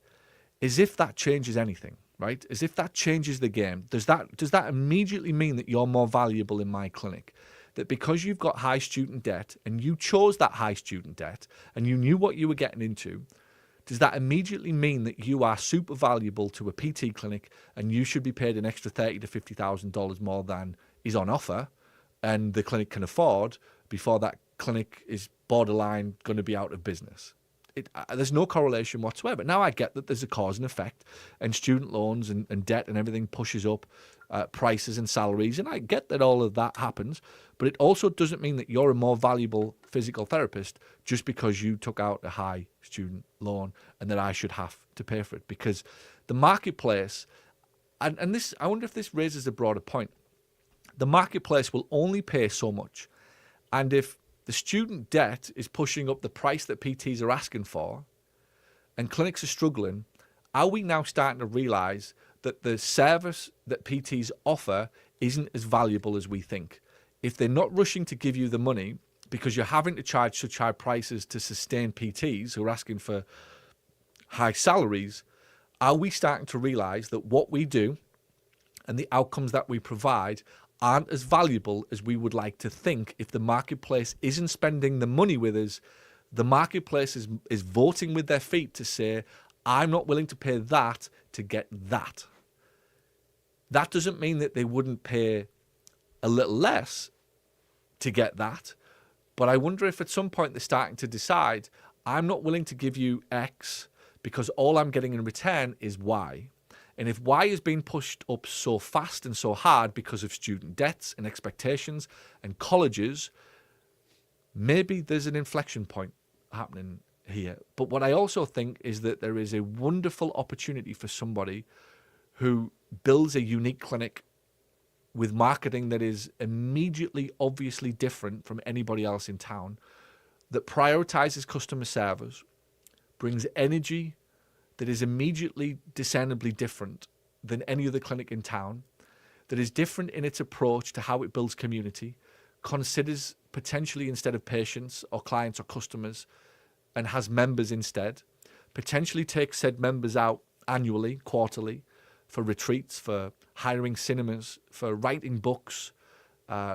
As if that changes anything, right? As if that changes the game. Does that immediately mean that you're more valuable in my clinic? That because you've got high student debt and you chose that high student debt and you knew what you were getting into, does that immediately mean that you are super valuable to a PT clinic and you should be paid an extra $30,000 to $50,000 more than is on offer and the clinic can afford before that clinic is borderline going to be out of business? There's no correlation whatsoever. Now, I get that there's a cause and effect and student loans and debt and everything pushes up prices and salaries, and I get that all of that happens, but it also doesn't mean that you're a more valuable physical therapist just because you took out a high student loan and that I should have to pay for it. Because the marketplace, and this, I wonder if this raises a broader point, the marketplace will only pay so much, and if the student debt is pushing up the price that PTs are asking for and clinics are struggling, are we now starting to realise that the service that PTs offer isn't as valuable as we think? If they're not rushing to give you the money because you're having to charge such high prices to sustain PTs who are asking for high salaries, are we starting to realise that what we do and the outcomes that we provide aren't as valuable as we would like to think? If the marketplace isn't spending the money with us, the marketplace is voting with their feet to say, I'm not willing to pay that to get that. That doesn't mean that they wouldn't pay a little less to get that, but I wonder if at some point they're starting to decide, I'm not willing to give you X because all I'm getting in return is Y. And if Y is being pushed up so fast and so hard because of student debts and expectations and colleges, maybe there's an inflection point happening here. But what I also think is that there is a wonderful opportunity for somebody who builds a unique clinic with marketing that is immediately, obviously different from anybody else in town, that prioritizes customer service, brings energy that is immediately discernibly different than any other clinic in town, that is different in its approach to how it builds community, considers potentially instead of patients or clients or customers and has members instead, potentially takes said members out annually, quarterly, for retreats, for hiring cinemas, for writing books,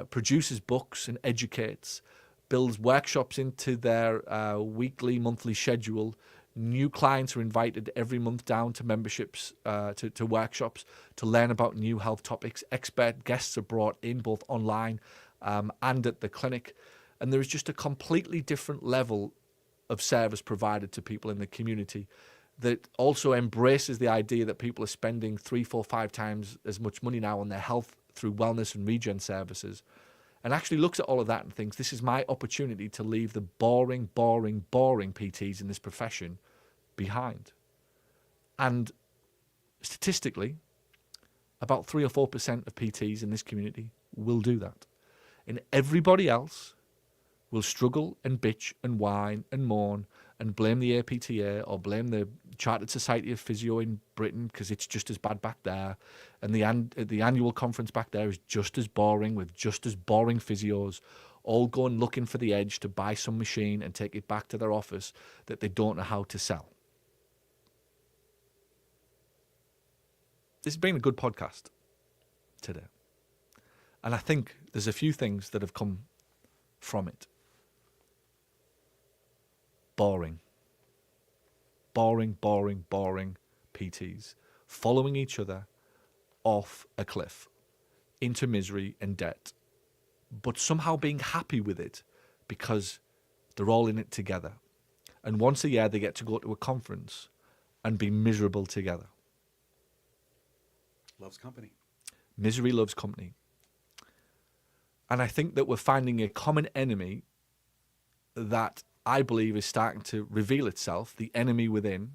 produces books and educates, builds workshops into their weekly, monthly schedule. New clients are invited every month down to memberships, to workshops, to learn about new health topics. Expert guests are brought in both online and at the clinic. And there is just a completely different level of service provided to people in the community that also embraces the idea that people are spending 3, 4, 5 times as much money now on their health through wellness and regen services, and actually looks at all of that and thinks, this is my opportunity to leave the boring PTs in this profession behind. And statistically, about 3 or 4% of PTs in this community will do that. And everybody else will struggle and bitch and whine and moan and blame the APTA or blame the Chartered Society of Physio in Britain because it's just as bad back there. And the annual conference back there is just as boring with just as boring physios, all going looking for the edge to buy some machine and take it back to their office that they don't know how to sell. This has been a good podcast today. And I think there's a few things that have come from it. Boring. Boring, boring, boring PTs. Following each other off a cliff into misery and debt. But somehow being happy with it because they're all in it together. And once a year they get to go to a conference and be miserable together. Loves company. Misery loves company. And I think that we're finding a common enemy that I believe is starting to reveal itself. The enemy within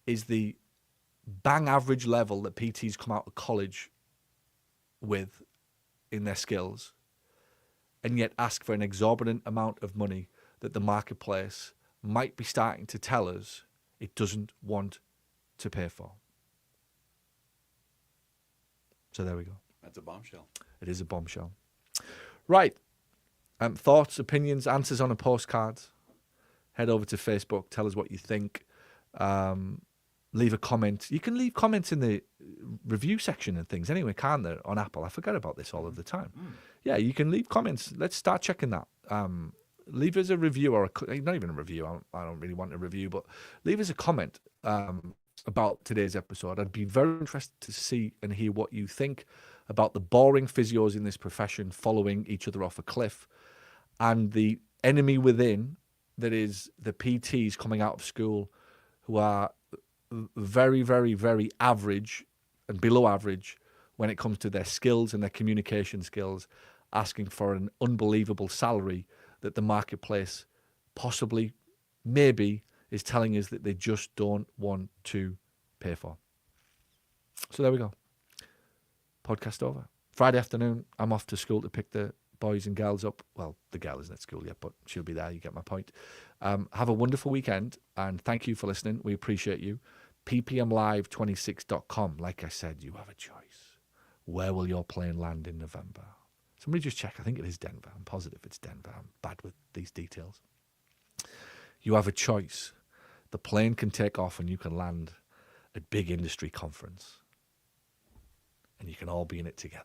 is the bang average level that PTs come out of college with in their skills, and yet ask for an exorbitant amount of money that the marketplace might be starting to tell us it doesn't want to pay for. So there we go. That's a bombshell. It is a bombshell. Right. Thoughts, opinions, answers on a postcard. Head over to Facebook. Tell us what you think. Leave a comment. You can leave comments in the review section and things anyway, can't there, on Apple? I forget about this all of the time. Yeah, you can leave comments. Let's start checking that. Leave us a review or not even a review. I don't really want a review, but leave us a comment about today's episode. I'd be very interested to see and hear what you think about the boring physios in this profession following each other off a cliff and the enemy within that is the PTs coming out of school who are very, very, very average and below average when it comes to their skills and their communication skills, asking for an unbelievable salary that the marketplace possibly, maybe, is telling us that they just don't want to pay for. So there we go. Podcast over. Friday afternoon, I'm off to school to pick the boys and girls up. Well, the girl isn't at school yet, but she'll be there. You get my point. Have a wonderful weekend, and thank you for listening. We appreciate you. ppmlive26.com. Like I said, you have a choice. Where will your plane land in November? Somebody just check. I think it is Denver. I'm positive it's Denver. I'm bad with these details. You have a choice. The plane can take off and you can land at big industry conference. And you can all be in it together.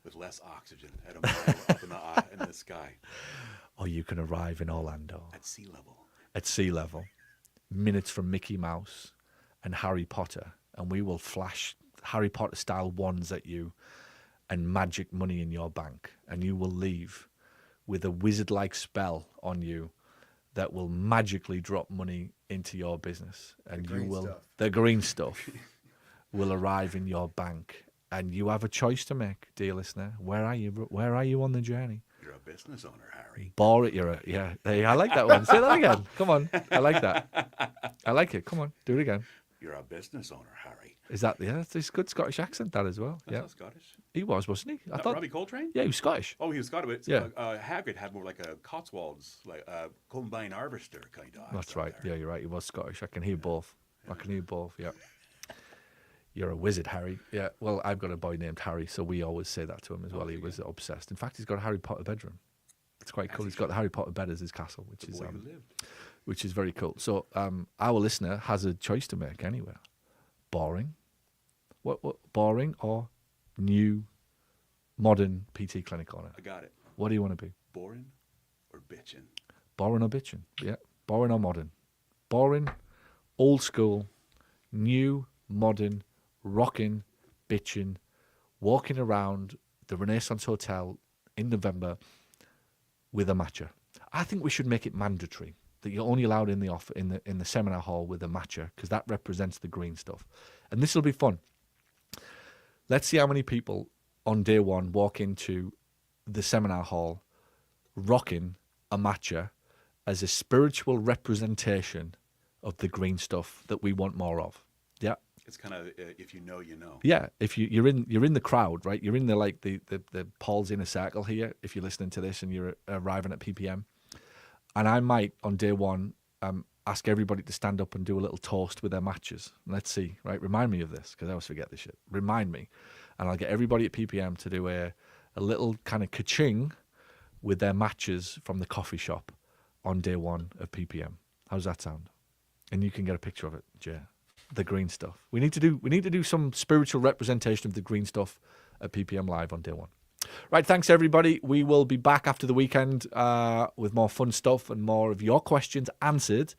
With less oxygen at a mile up in the sky. Or you can arrive in Orlando. At sea level. At sea level. Minutes from Mickey Mouse and Harry Potter. And we will flash Harry Potter style wands at you and magic money in your bank. And you will leave with a wizard-like spell on you that will magically drop money into your business. And the green stuff will arrive in your bank. And you have a choice to make, dear listener. Where are you? Where are you on the journey? You're a business owner, Harry. I like that one. Say that again. Come on. I like that. I like it. Come on. Do it again. You're a business owner, Harry. Is that, it's a good Scottish accent, that as well. That's not Scottish. He was, wasn't he? I thought Robbie Coltrane? Yeah, he was Scottish. Oh, he was Scottish. Yeah. Hagrid had more like a Cotswolds, like a combine harvester kind of. That's right. There. Yeah, you're right. He was Scottish. I can hear both. I can hear both, yeah. You're a wizard, Harry. Yeah, well, I've got a boy named Harry, so we always say that to him as well. He was obsessed. In fact, he's got a Harry Potter bedroom. It's quite cool. He's got the Harry Potter bed as his castle, which is very cool. So our listener has a choice to make anywhere. Boring. What boring or new, modern PT clinic owner? I got it. What do you want to be? Boring or bitching? Boring or bitching, yeah. Boring or modern? Boring, old school, new, modern, rocking, bitching, walking around the Renaissance Hotel in November with a matcha. I think we should make it mandatory that you're only allowed in the seminar hall with a matcha because that represents the green stuff. And this will be fun. Let's see how many people on day one walk into the seminar hall rocking a matcha as a spiritual representation of the green stuff that we want more of. Yeah. It's kind of if you know, you know. Yeah, if you're in the crowd, right? You're in the Paul's inner circle here. If you're listening to this and you're arriving at PPM, and I might on day one ask everybody to stand up and do a little toast with their matches. Let's see, right? Remind me of this because I always forget this shit. Remind me, and I'll get everybody at PPM to do a little kind of ka-ching with their matches from the coffee shop on day one of PPM. How's that sound? And you can get a picture of it, Jay. The green stuff. We need to do some spiritual representation of the green stuff at PPM Live on day one. Right, thanks everybody. We will be back after the weekend with more fun stuff and more of your questions answered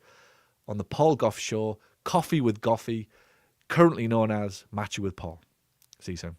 on the Paul Gough Show, Coffee with Goffy, currently known as Matcha with Paul. See you soon.